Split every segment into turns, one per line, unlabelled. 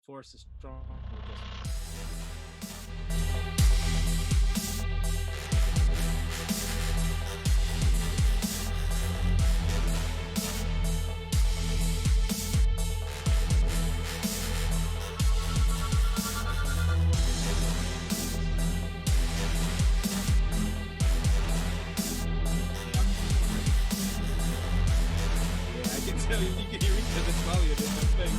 Force is strong with this. Yeah, I can tell you can hear me because it's probably a different thing.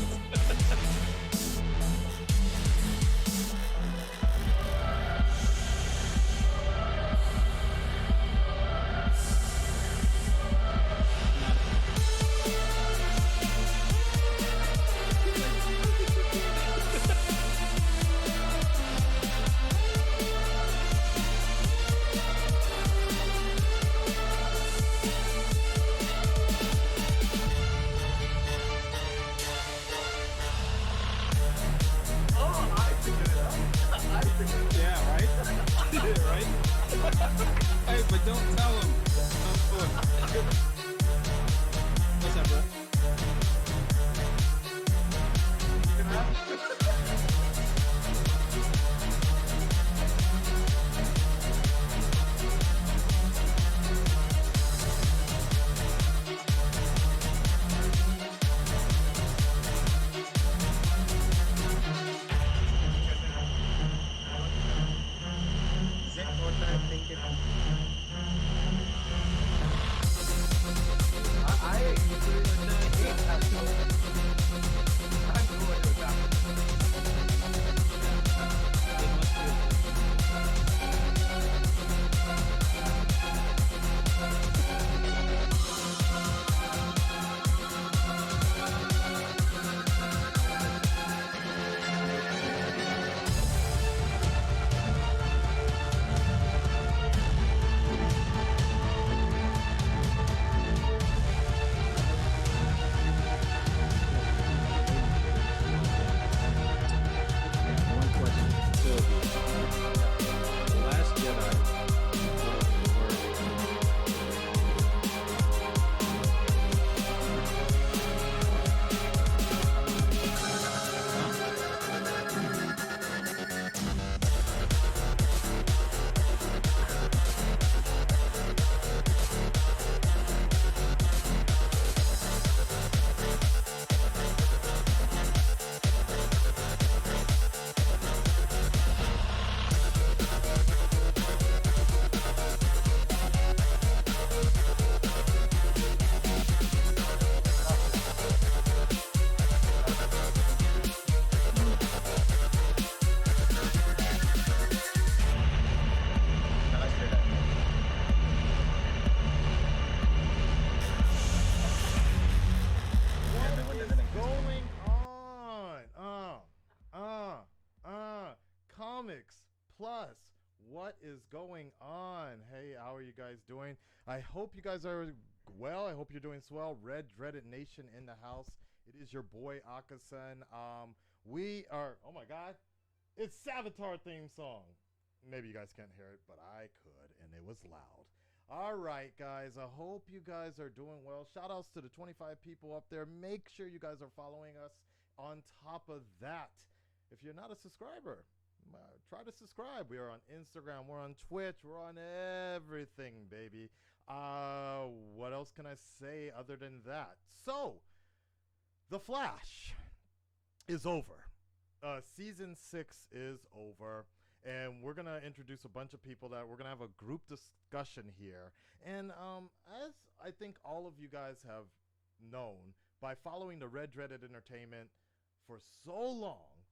Yeah, right? Right? Hey, but don't tell him. What's up, bro?
Exactly what I'm thinking. I usually hate that show. I knew it was happening.
It must be. One question. So, The Last Jedi.
I say that.
What is going on? Comics Plus. What is going on? Hey, how are you guys doing? I hope you guys are well. I hope you're doing swell. Red Dreaded Nation in the house. It is your boy Akasan. We are. Oh my God! It's Savitar theme song. Maybe you guys can't hear it, but I could, and it was loud. All right, guys. I hope you guys are doing well. Shout outs to the 25 people up there. Make sure you guys are following us. On top of that, if you're not a subscriber, try to subscribe. We are on Instagram, we're on Twitch, we're on everything, baby. What else can I say other than that? So, The Flash is over. Season 6 is over. And we're going to introduce a bunch of people that we're going to have a group discussion here. And as I think all of you guys have known, by following the Red Dreaded Entertainment for so long,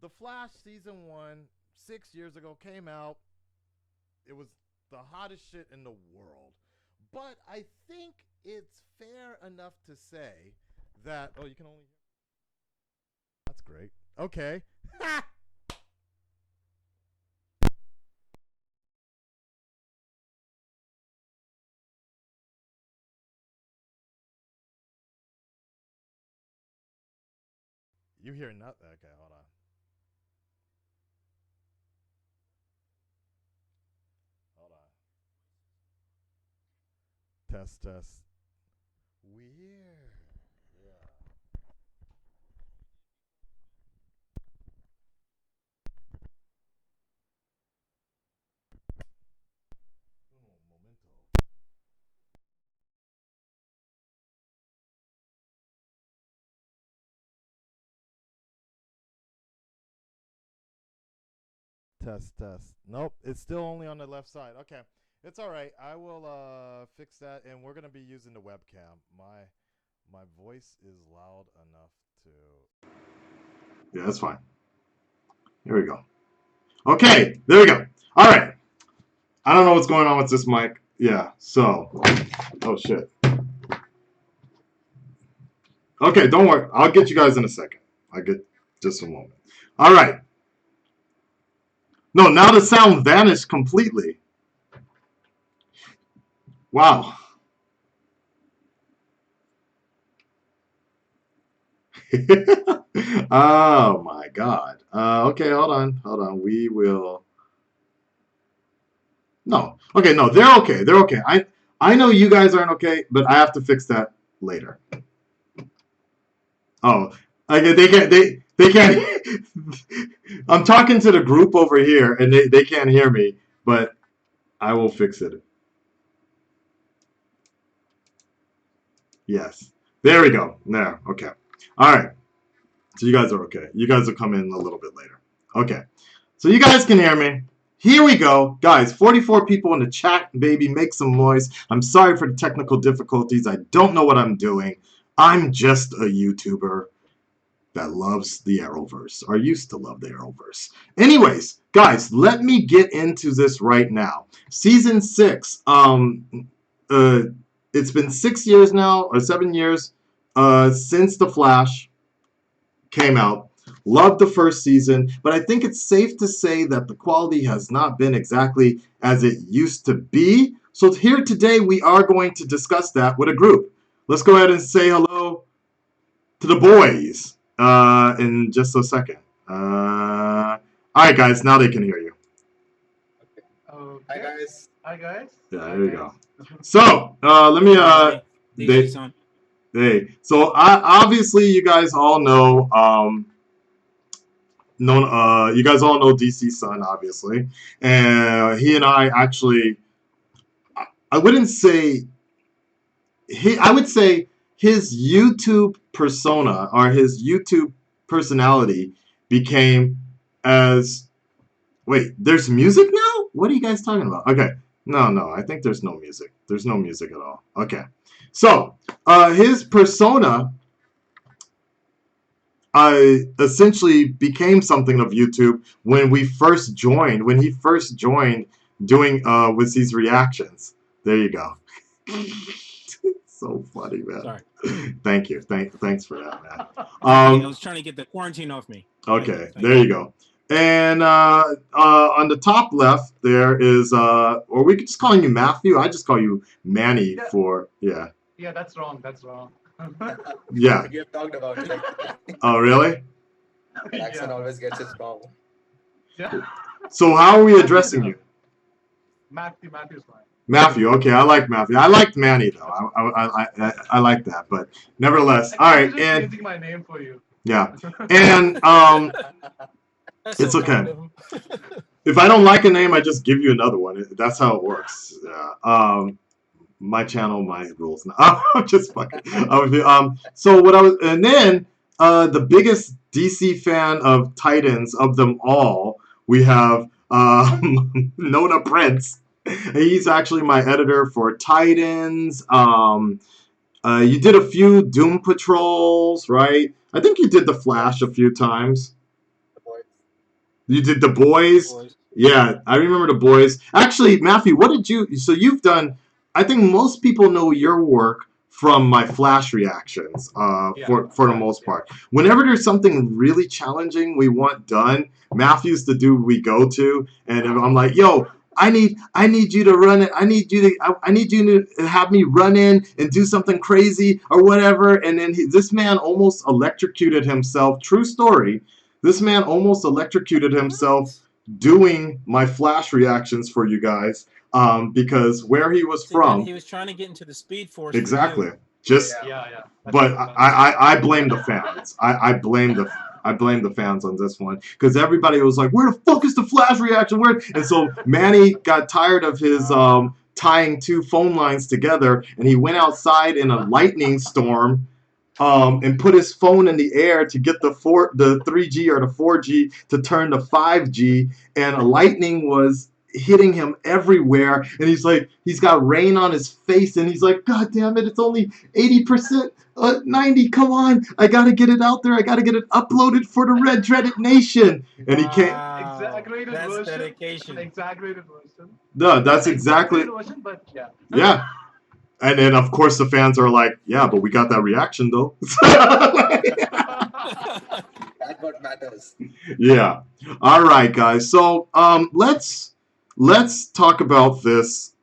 The Flash Season 1, 6 years ago, came out. It was the hottest shit in the world. But I think it's fair enough to say that. Oh, you can only hear. That's great. Okay. You hear nothing? Okay, hold on. Hold on. Test, test. Weird. Yeah. Test. Nope, it's still only on the left side. Okay, it's all right. I will fix that, and we're gonna be using the webcam. My voice is loud enough to. Yeah, that's fine. Here we go. Okay, there we go. All right. I don't know what's going on with this mic. Yeah. So. Oh shit. Okay, don't worry. I'll get you guys in a second. I'll get just a moment. All right. No, now the sound vanished completely. Wow. Oh my God. Okay, hold on. We will. No. Okay, no, they're okay. They're okay. I know you guys aren't okay, but I have to fix that later. Oh, okay, they can't. I'm talking to the group over here, and they can't hear me, but I will fix it. Yes. There we go. There. Okay. All right. So you guys are okay. You guys will come in a little bit later. Okay. So you guys can hear me. Here we go. Guys, 44 people in the chat, baby. Make some noise. I'm sorry for the technical difficulties. I don't know what I'm doing. I'm just a YouTuber that loves the Arrowverse, or used to love the Arrowverse. Anyways, guys, let me get into this right now. Season 6. It's been 6 years now, or 7 years, since The Flash came out. Loved the first season, but I think it's safe to say that the quality has not been exactly as it used to be. So here today we are going to discuss that with a group. Let's go ahead and say hello to the boys in just a second. All right, guys, now they can hear you.
Okay.
Hi guys.
Hi guys.
Yeah, there you go. So let me so obviously you guys all know you guys all know DC Sun, obviously, and he and I actually, I wouldn't say I would say his YouTube persona or his YouTube personality became as, wait, there's music now? What are you guys talking about? Okay. No, I think there's no music. There's no music at all. Okay. So, his persona essentially became something of YouTube when he first joined doing with these reactions. There you go. So funny, man.
Sorry.
Thank you. Thanks for that, man.
I was trying to get the quarantine off me.
Okay, there you go. And on the top left there is, or we could just call you Matthew. I just call you Manny for, yeah.
Yeah, that's wrong. That's wrong.
Yeah.
You have talked about it.
Oh, really?
Jackson always gets it wrong.
Yeah.
So how are we addressing you?
Matthew's fine.
Matthew. Okay, I like Matthew. I liked Manny though. I like that, but nevertheless. All right, and
changing my name for you.
Yeah, and it's okay. If I don't like a name, I just give you another one. That's how it works. Yeah. My channel, my rules. No, I'm just fucking. So what I was, and then the biggest DC fan of Titans of them all, we have Nona Prince. He's actually my editor for Titans. You did a few Doom Patrols, right? I think you did the Flash a few times.
The boys.
You did the Boys. Yeah, I remember the Boys. Actually, Matthew, what did you? So you've done. I think most people know your work from my Flash reactions. For the most part. Whenever there's something really challenging we want done, Matthew's the dude we go to, and I'm like, yo. I need you to run it. I need you to have me run in and do something crazy or whatever. And then this man almost electrocuted himself. True story. This man almost electrocuted himself doing my Flash reactions for you guys. Because where he was from,
he was trying to get into the Speed Force.
Exactly. Just
yeah.
But I blame the fans. I blame the fans on this one because everybody was like, "Where the fuck is the Flash reaction?" Where? And so Manny got tired of his tying two phone lines together, and he went outside in a lightning storm and put his phone in the air to get the 3G or the 4G to turn to 5G, and lightning was hitting him everywhere, and he's got rain on his face, and he's like, God damn it, it's only 80%. 90, come on, I gotta get it out there, I gotta get it uploaded for the Red Dreaded Nation. And he can't.
Wow,
Exaggerated
that's
version. It's an
dedication.
exaggerated version.
No,
It's
that's
an
exactly.
exaggerated version, but yeah.
Yeah. And then of course the fans are like, yeah, but we got that reaction though.
That's what matters.
Yeah. All right, guys. So let's talk about this.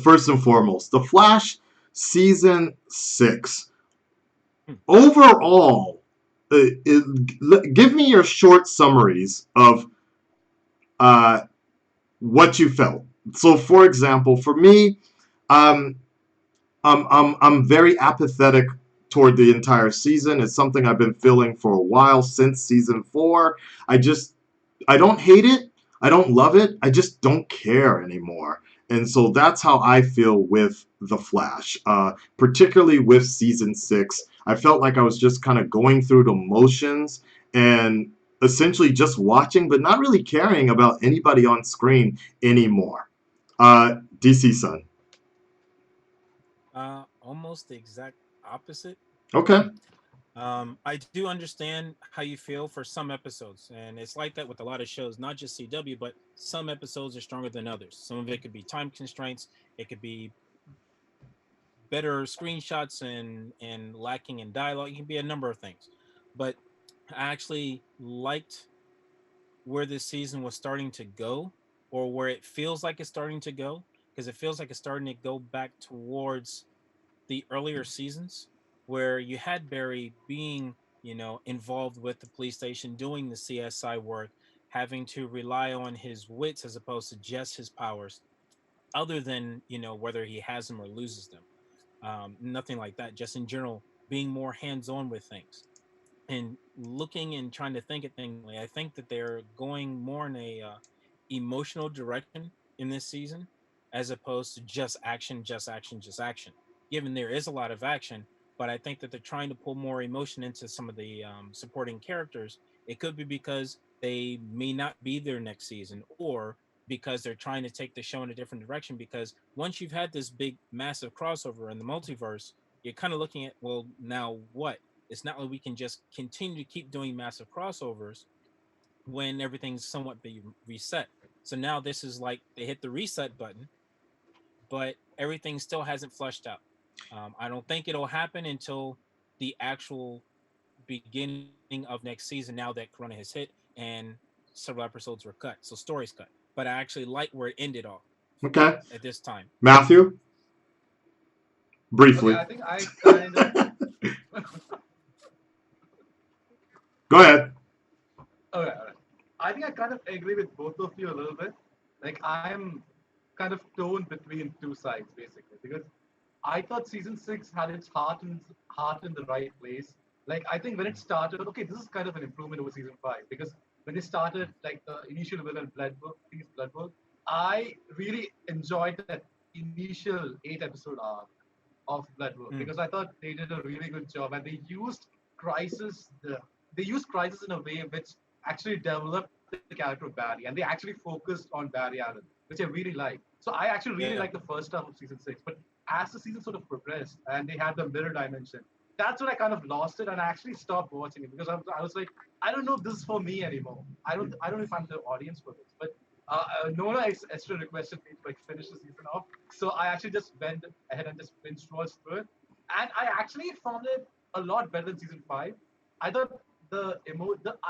First and foremost, The Flash season 6. Overall, give me your short summaries of uh, what you felt. So, for example, for me, um, I'm very apathetic toward the entire season. It's something I've been feeling for a while since season 4. I don't hate it. I don't love it. I just don't care anymore. And so that's how I feel with The Flash, particularly with season 6. I felt like I was just kind of going through the motions and essentially just watching, but not really caring about anybody on screen anymore. DC Sun.
Almost the exact opposite.
Okay.
I do understand how you feel for some episodes, and it's like that with a lot of shows, not just CW, but some episodes are stronger than others. Some of it could be time constraints, it could be better screenshots and lacking in dialogue. It can be a number of things, but I actually liked where this season was starting to go, or where it feels like it's starting to go, because it feels like it's starting to go back towards the earlier seasons where you had Barry being, involved with the police station, doing the CSI work, having to rely on his wits as opposed to just his powers, other than, whether he has them or loses them. Nothing like that. Just in general, being more hands on with things and looking and trying to think at things. I think that they're going more in a emotional direction in this season, as opposed to just action, just action, just action. Given there is a lot of action, but I think that they're trying to pull more emotion into some of the supporting characters. It could be because they may not be there next season, or because they're trying to take the show in a different direction. Because once you've had this big, massive crossover in the multiverse, you're kind of looking at, well, now what? It's not like we can just continue to keep doing massive crossovers when everything's somewhat be reset. So now this is like they hit the reset button, but everything still hasn't flushed out. I don't think it'll happen until the actual beginning of next season. Now that Corona has hit and several episodes were cut, so stories cut. But I actually like where it ended off
Okay.
at this time.
Matthew,
Okay,
briefly.
I think I kind of.
Go ahead.
Okay, alright. I think I kind of agree with both of you a little bit. Like I'm kind of torn between two sides basically because I thought season 6 had its heart in the right place. Like I think when it started, okay, this is kind of an improvement over season 5 because when they started like the initial villain Bloodwork, I really enjoyed that initial 8 episode arc of Bloodwork
Mm.
because I thought they did a really good job and they used Crisis in a way which actually developed the character of Barry and they actually focused on Barry Allen, which I really like. So I actually really
Yeah.
like the first half of season 6, but as the season sort of progressed and they had the mirror dimension, that's when I kind of lost it and I actually stopped watching it because I was like, I don't know if this is for me anymore. I don't know if I'm the audience for this. But Nona Esther requested me to like finish the season off, so I actually just went ahead and just binge watched through it, and I actually found it a lot better than season 5. I thought the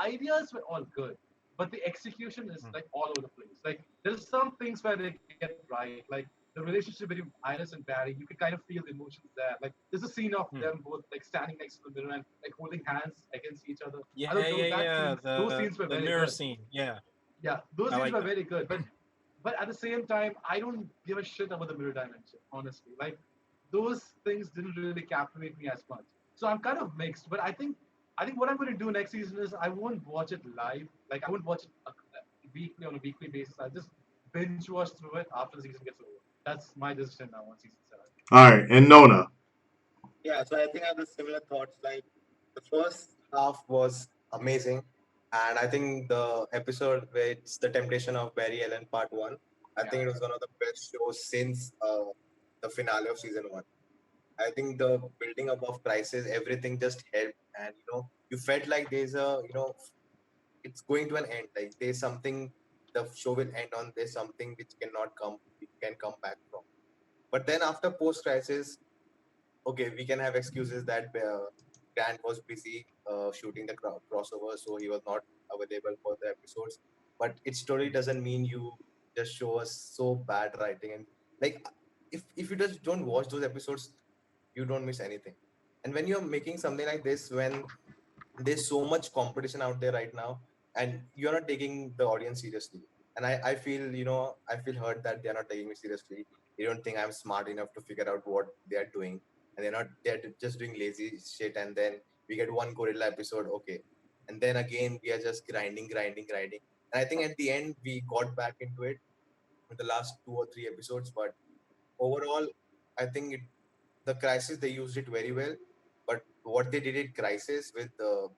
ideas were all good, but the execution is
Mm.
like all over the place. Like there's some things where they get right, like the relationship between Iris and Barry. You can kind of feel the emotions there. Like there's a scene of
Mm.
them both like standing next to the mirror and like holding hands against each other. I
Yeah,
thought
yeah, yeah.
those
The
scenes were
the
very
mirror
good.
scene. Yeah,
Yeah, those
I
scenes
like
were
that.
very good. But at the same time, I don't give a shit about the mirror dimension, honestly. Like those things didn't really captivate me as much. So I'm kind of mixed. But I think what I'm going to do next season is I won't watch it live. Like I won't watch it weekly on a weekly basis. I'll just binge watch through it after the season gets over. That's my decision now on season 7.
All right. And Nona.
Yeah, so I think I have the similar thoughts. Like the first half was amazing, and I think the episode where it's the temptation of Barry Allen part one, I think it was one of the best shows since the finale of season one. I think the building up of crisis, everything just helped, and you felt like there's a it's going to an end. Like there's something the show will end on. There's something which cannot come, it can come back from. But then after post crisis, okay, we can have excuses that Grant was busy shooting the crossover, so he was not available for the episodes. But its story doesn't mean you just show us so bad writing, and like if you just don't watch those episodes, you don't miss anything. And when you're making something like this, when there's so much competition out there right now, and you're not taking the audience seriously, and I feel I feel hurt that they're not taking me seriously. They don't think I'm smart enough to figure out what they're doing, and they're just doing lazy shit. And then we get one gorilla episode, okay, and then again we are just grinding, and I think at the end we got back into it with the last 2 or 3 episodes. But overall, I think the crisis, they used it very well, but what they did at crisis with the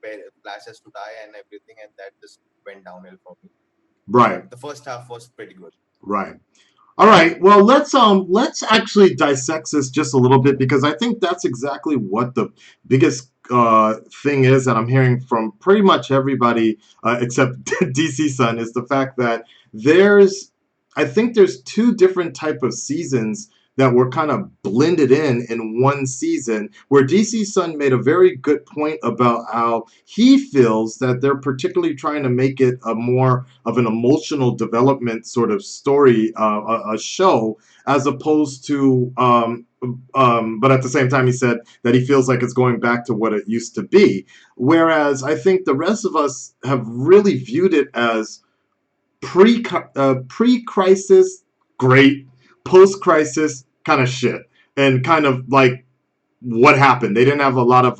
flashes to die and everything, and that just went downhill for me.
Right,
But the first half was pretty good.
right. All right. Well, let's actually dissect this just a little bit because I think that's exactly what the biggest thing is that I'm hearing from pretty much everybody except DC Sun is the fact that there's I think there's two different type of seasons that were kind of blended in one season where DC Sun made a very good point about how he feels that they're particularly trying to make it a more of an emotional development sort of story, a show, as opposed to. But at the same time, he said that he feels like it's going back to what it used to be. Whereas I think the rest of us have really viewed it as pre-crisis, great, post-crisis, kind of shit, and kind of like what happened. They didn't have a lot of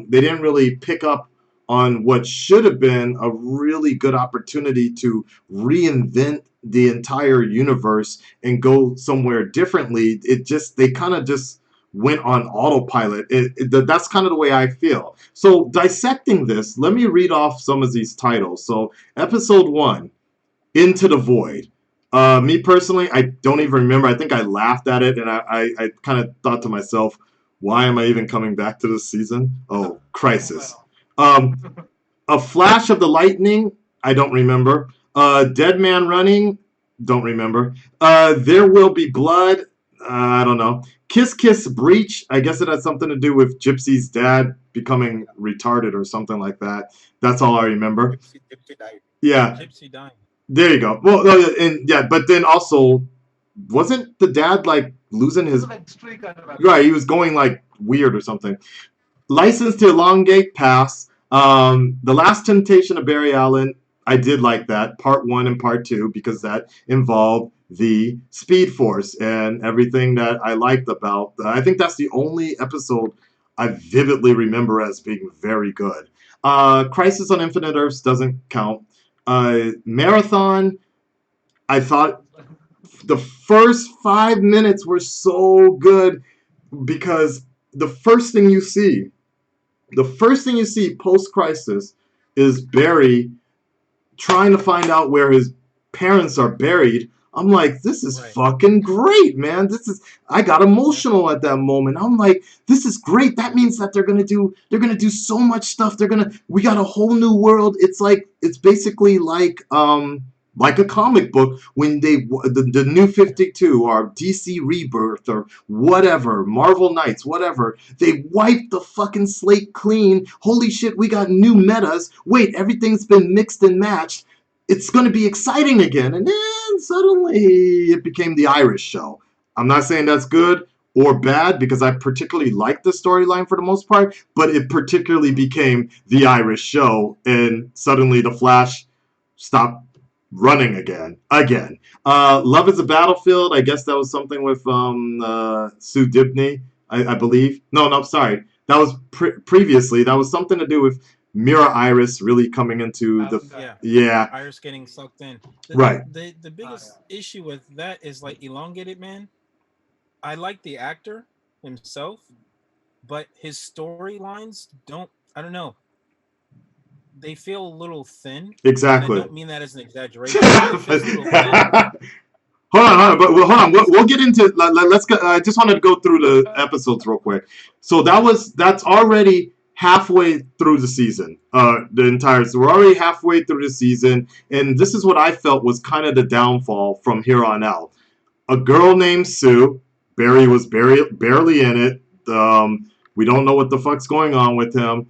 they didn't really pick up on what should have been a really good opportunity to reinvent the entire universe and go somewhere differently. It just they kind of just went on autopilot. That's kind of the way I feel. So dissecting this, let me read off some of these titles. So episode 1, Into the Void. Me personally, I don't even remember. I think I laughed at it, and I kind of thought to myself, why am I even coming back to this season? Oh, Crisis. Um, a Flash of the Lightning, I don't remember. Dead Man Running, don't remember. There Will Be Blood, I don't know. Kiss Kiss Breach, I guess it has something to do with Gypsy's dad becoming retarded or something like that. That's all I remember.
Gypsy died.
Yeah,
Gypsy dying.
there you go. Well, no, and yeah, but then also, wasn't the dad like losing
It was
his?
a mystery kind of
Right,
episode.
he was going like weird or something. License to Elongate Pass. The Last Temptation of Barry Allen. I did like that part 1 and part 2 because that involved the Speed Force and everything that I liked about. I think that's the only episode I vividly remember as being very good. Crisis on Infinite Earths doesn't count. Marathon. I thought the first 5 minutes were so good because the first thing you see post crisis is Barry trying to find out where his parents are buried. I'm like, this is
Right.
fucking great, man. I got emotional at that moment. I'm like, this is great. That means that they're gonna do so much stuff. We got a whole new world. It's basically like a comic book when the new 52 or DC Rebirth or whatever, Marvel Knights, whatever, they wiped the fucking slate clean. Holy shit, we got new metas. Wait, everything's been mixed and matched. It's going to be exciting again. And then suddenly it became the Irish show. I'm not saying that's good or bad because I particularly liked the storyline for the most part, but it particularly became the Irish show, and suddenly the Flash stopped running again. Love is a Battlefield. I guess that was something with Sue Dibney, I believe. No, sorry. That was previously. That was something to do with Mira Iris really coming into the.
Thousand
Yeah.
times.
Yeah,
Iris getting sucked in. The
right.
the
Ah,
biggest
yeah.
issue with that is like Elongated Man. I like the actor himself, but his storylines don't. I don't know. They feel a little thin, and I
Exactly.
don't mean that as an exaggeration. It feels a little thin.
Hold on, but hold on. We'll get into. Let's go. I just wanted to go through the episodes real quick. So that's already halfway through the season. The entire. So we're already halfway through the season, and this is what I felt was kind of the downfall from here on out. A girl named Sue. Barry was barely in it. We don't know what the fuck's going on with him.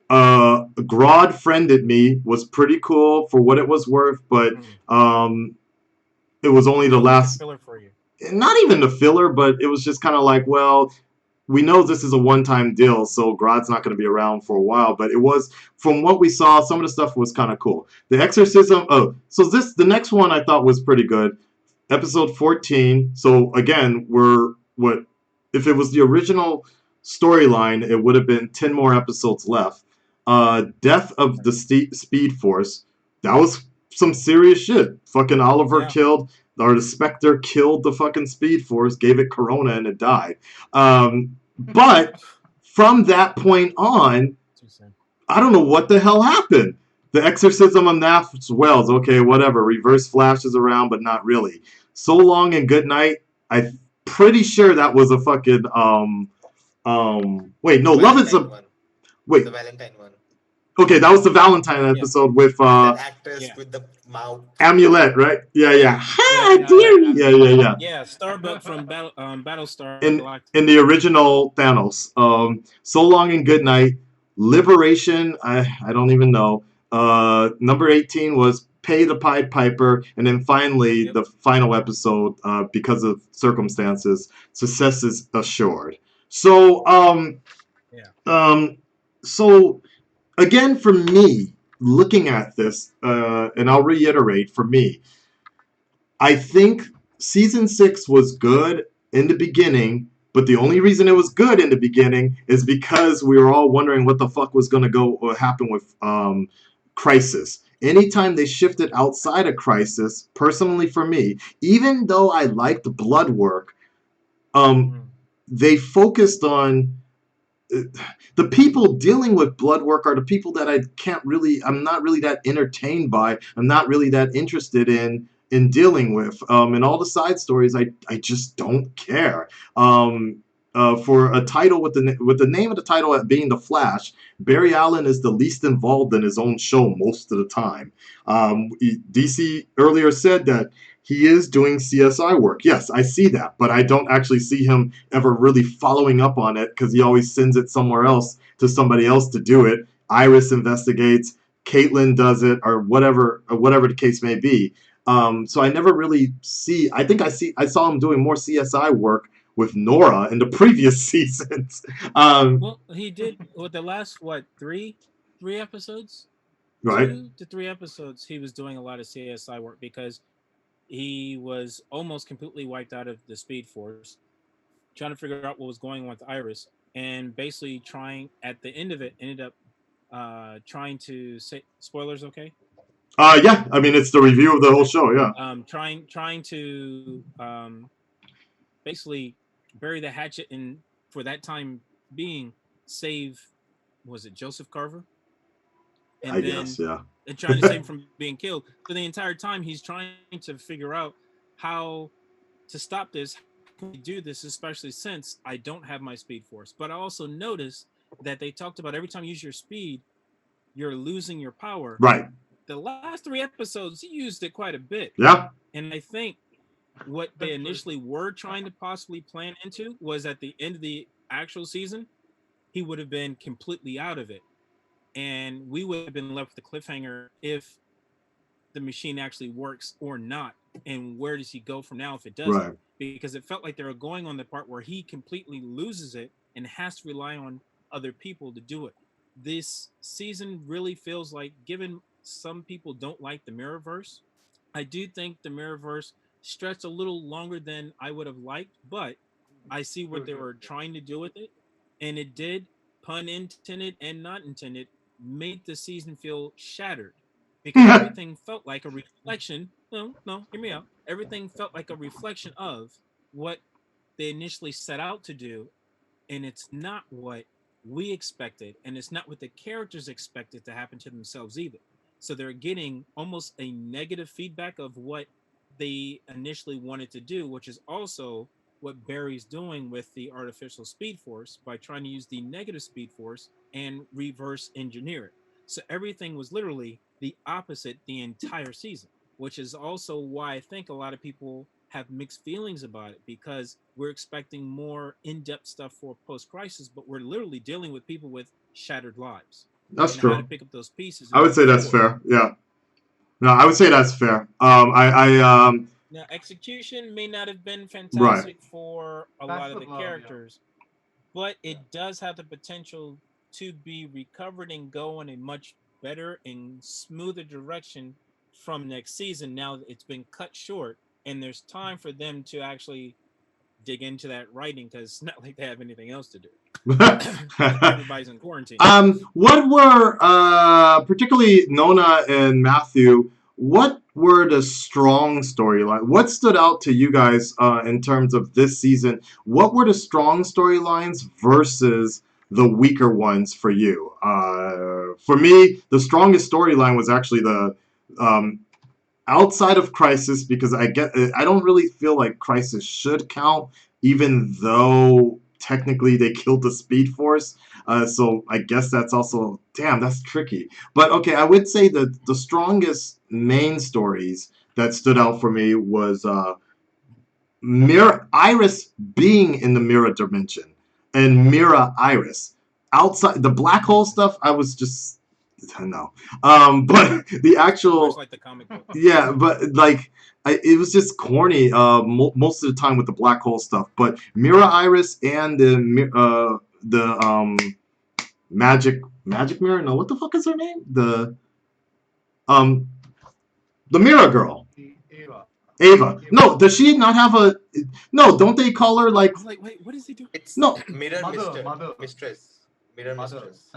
Grodd friended me was pretty cool for what it was worth, but
Mm.
it was only the
Felt like a
last,
filler for you.
not even the filler, but it was just kind of like, well, we know this is a one-time deal, so Grodd's not going to be around for a while. But it was, from what we saw, some of the stuff was kind of cool. The Exorcism. Oh, so the next one I thought was pretty good. Episode 14. So again, we're what if it was the original storyline? It would have been 10 more episodes left. Death of the Speed Force. That was some serious shit. Fucking Oliver
Yeah.
killed, or the Spectre killed the fucking Speed Force, gave it corona, and it died. But from that point on,
Too soon.
I don't know what the hell happened. The Exorcism of Naft Wells, okay, whatever. Reverse flashes around, but not really. So Long and Good Night. I'm pretty sure that was a fucking wait, no, Love is
Valentine
a
one.
wait.
The Valentine one.
Okay, that was the Valentine
Yeah.
episode with
With that actress
Yeah.
with the mouth.
Amulet, right? Yeah, yeah.
Yeah.
Ha,
Yeah.
dearie. Yeah, yeah, yeah.
Yeah. Starbuck from Battlestar
in
Galactica.
in the original Thanos. So Long and Good Night, Liberation. I don't even know. Number 18 was Pay the Pied Piper, and then finally
Yep.
the final episode, because of circumstances, success is assured. So
Yeah.
um so again, for me, looking at this, and I'll reiterate, for me, I think season 6 was good in the beginning, but the only reason it was good in the beginning is because we were all wondering what the fuck was going to go or happen with Crisis. Anytime they shifted outside of Crisis, personally for me, even though I liked Blood Work, um,
Mm.
they focused on the people dealing with blood work are the people that I'm not really that entertained by. I'm not really that interested in dealing with. And all the side stories, I just don't care. For a title with the name of the title at being The Flash, Barry Allen is the least involved in his own show most of the time. DC earlier said that he is doing CSI work. Yes, I see that, but I don't actually see him ever really following up on it because he always sends it somewhere else to somebody else to do it. Iris investigates, Caitlin does it, or whatever the case may be. So I never really see. I saw him doing more CSI work with Nora in the previous seasons.
Well, he did with the last three episodes,
Right?
2 to 3 episodes. He was doing a lot of CSI work because he was almost completely wiped out of the Speed Force, trying to figure out what was going on with Iris, and basically trying at the end of it ended up trying to say spoilers. Okay.
Yeah. I mean, it's the review of the whole
Okay.
show. Yeah.
Trying to basically bury the hatchet and for that time being save, was it Joseph Carver,
I
and then
guess. Yeah.
trying to save him from being killed. So the entire time he's trying to figure out how to stop this. How can we do this, especially since I don't have my Speed Force? But I also noticed that they talked about every time you use your speed, you're losing your power.
Right.
The last 3 episodes, he used it quite a bit.
Yeah.
And I think what they initially were trying to possibly plan into was at the end of the actual season, he would have been completely out of it. And we would have been left with the cliffhanger if the machine actually works or not. And where does he go from now if it doesn't?
Right.
Because it felt like they were going on the part where he completely loses it and has to rely on other people to do it. This season really feels like, given some people don't like the Mirrorverse, I do think the Mirrorverse stretched a little longer than I would have liked, but I see what they were trying to do with it, and it did, pun intended and not intended, made the season feel shattered because everything felt like a reflection. No, no, hear me out. Everything felt like a reflection of what they initially set out to do, and it's not what we expected, and it's not what the characters expected to happen to themselves either. So they're getting almost a negative feedback of what they initially wanted to do, which is also what Barry's doing with the artificial speed force by trying to use the negative speed force and reverse engineer it. So everything was literally the opposite the entire season, which is also why I think a lot of people have mixed feelings about it, because we're expecting more in-depth stuff for post-crisis, but we're literally dealing with people with shattered lives
That's
and how to
true.
pick up those pieces
I
and
would
move
say that's
forward.
fair. Yeah. No, I would say that's fair.
Now, execution may not have been
Right.
fantastic for a
That's
lot of
the
the
problem, yeah.
characters, but
Yeah.
it does have the potential to be recovered and go in a much better and smoother direction from next season. Now that it's been cut short and there's time for them to actually dig into that writing, because it's not like they have anything else to do. Everybody's in quarantine.
What were particularly Nona and Matthew? What were the strong storyline? What stood out to you guys in terms of this season? What were the strong storylines versus the weaker ones for you? For me, the strongest storyline was actually the um, outside of Crisis, because I don't really feel like Crisis should count, even though technically they killed the Speed Force. So I guess that's also, damn, that's tricky. But okay, I would say that the strongest main stories that stood out for me was Mirror Iris being in the mirror dimension and Mira Iris. Outside the black hole stuff, I was just no. But the
Much
actual,
like the comic book.
yeah, but like it was just corny most of the time with the black hole stuff. But Mira Iris and the magic mirror. No, what the fuck is her name? Um the mirror girl.
Ava.
Ava.
Ava.
No, does she not have a? No, don't they call her like?
I'm like, wait, what does he do?
It's
No,
mirror
Mother,
mister,
mother,
mistress, mirror
mother.
mistress.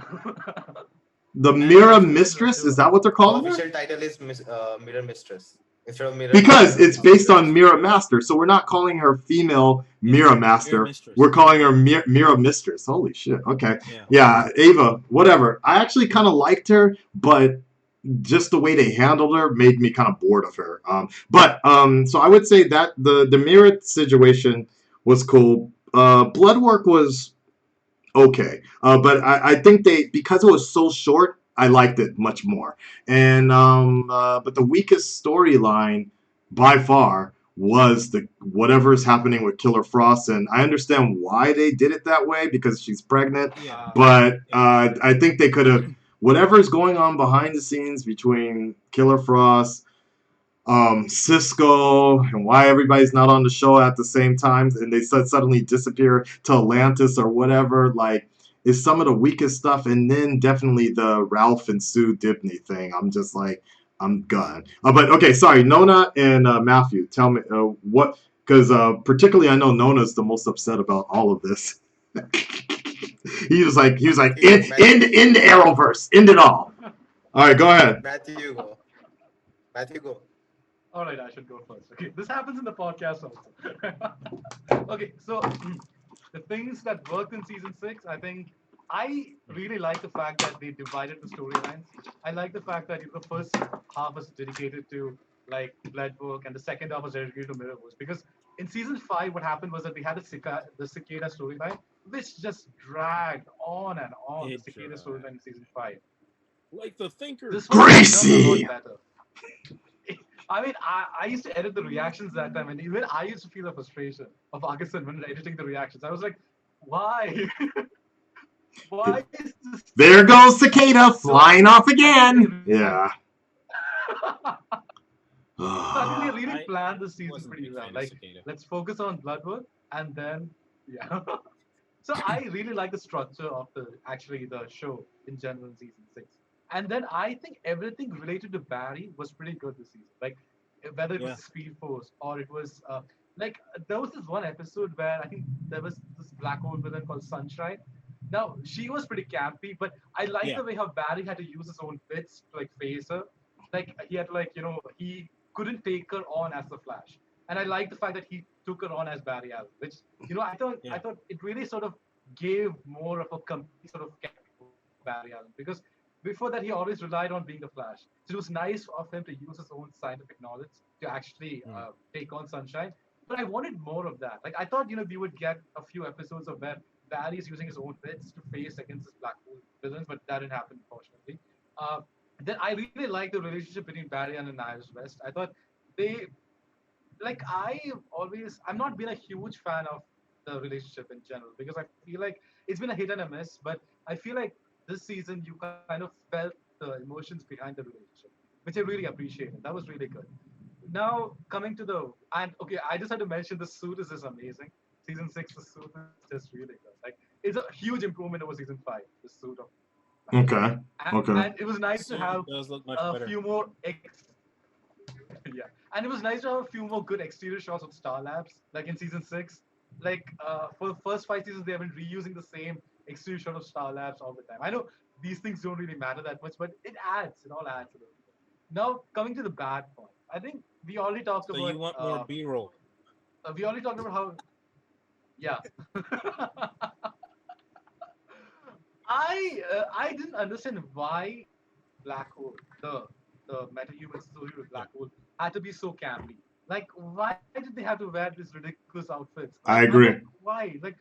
the
Magic
mirror
Mistress.
mistress. Is that what they're
The
calling her?
official title is mirror mistress. Instead of mirror
Because
master,
it's
it's
based
mirror
on
mistress.
Mirror Master, so we're not calling her female
Yeah,
Mirror
Mirror
Master.
Mistress.
We're calling her
Yeah,
Mirror Mistress. Holy shit. Okay.
yeah.
Yeah, Ava, whatever. I actually kind of liked her, but just the way they handled her made me kind of bored of her. So I would say that the mirror situation was cool. Bloodwork was okay. But I think they, because it was so short, I liked it much more. And but the weakest storyline by far was the whatever's happening with Killer Frost, and I understand why they did it that way because she's pregnant.
Yeah,
But
yeah.
I think they could have whatever's going on behind the scenes between Killer Frost, Cisco, and why everybody's not on the show at the same time, and they suddenly disappear to Atlantis or whatever. Like, is some of the weakest stuff, and then definitely the Ralph and Sue Dibney thing. I'm just like, I'm gone. But okay, sorry, Nona and Matthew, tell me what, because particularly I know Nona's the most upset about all of this. He was like,
Matthew,
in the Arrowverse, end it all. All right, go ahead.
Matthew, you go. Matthew, go.
All right, I should go first. Okay, this happens in the podcast also. Okay, so the things that worked in season 6, I think I really like the fact that they divided the storylines. I like the fact that the first half was dedicated to like blood work and the second half was dedicated to mirrorverse. Because in season 5, what happened was that we had the cicada storyline, which just dragged on and on. The
It
cicada storyline in season 5.
like the thinker.
This one was done a
Gracie!
lot better. I mean, I used to edit the reactions that time, and even I used to feel the frustration of Augustin when editing the reactions. I was like, why? Why is this
There goes Cicada
so?
flying off
I think
again.
they,
Yeah.
so I think they
Yeah,
really
I
planned the season
wasn't a
pretty
big
well.
fan of
Like,
Cicada.
let's focus on Bloodwork, and then yeah. So I really like the structure of the show in general in season 6. And then I think everything related to Barry was pretty good this season. Like whether it was
Yeah,
Speed Force or it was like there was this one episode where I think there was this black hole villain called Sunshine. Now she was pretty campy, but I like
yeah,
the way how Barry had to use his own bits to like face her. Like he had to like he couldn't take her on as the Flash, and I like the fact that he took her on as Barry Allen, which I thought
yeah.
it really sort of gave more of a complete sort of character to Barry Allen, because before that he always relied on being the Flash. So it was nice of him to use his own scientific knowledge to actually take on Sunshine. But I wanted more of that. Like I thought, we would get a few episodes of where Barry is using his own wits to face against his Black Hole villains, but that didn't happen, unfortunately. Uh, then I really liked the relationship between Barry and Iris West. I thought they I'm not been a huge fan of the relationship in general, because I feel like it's been a hit and a miss. But I feel like this season you kind of felt the emotions behind the relationship, which I really appreciated. That was really good. Now coming to the and okay, I just had to mention the suit is just amazing. Season six, the suit is just really good. Like it's a huge improvement over season five. The suit of Flash,
Okay.
and
Okay.
it was nice to
Suit
have
does look much
a
better.
few more yeah, and it was nice to have a few more good exterior shots of Star Labs, like in season six. Like for the first five seasons, they have been reusing the same exterior shot of Star Labs all the time. I know these things don't really matter that much, but it adds. It all adds a little bit. Now coming to the bad point, I think we already talked
So
about.
you want more B-roll?
We already talked about how. Yeah, I didn't understand why Black Hole, the metahuman story with
Yeah.
Black Hole, had to be so campy. Like, why did they have to wear these ridiculous outfits?
I
I'm like,
agree.
why? Like,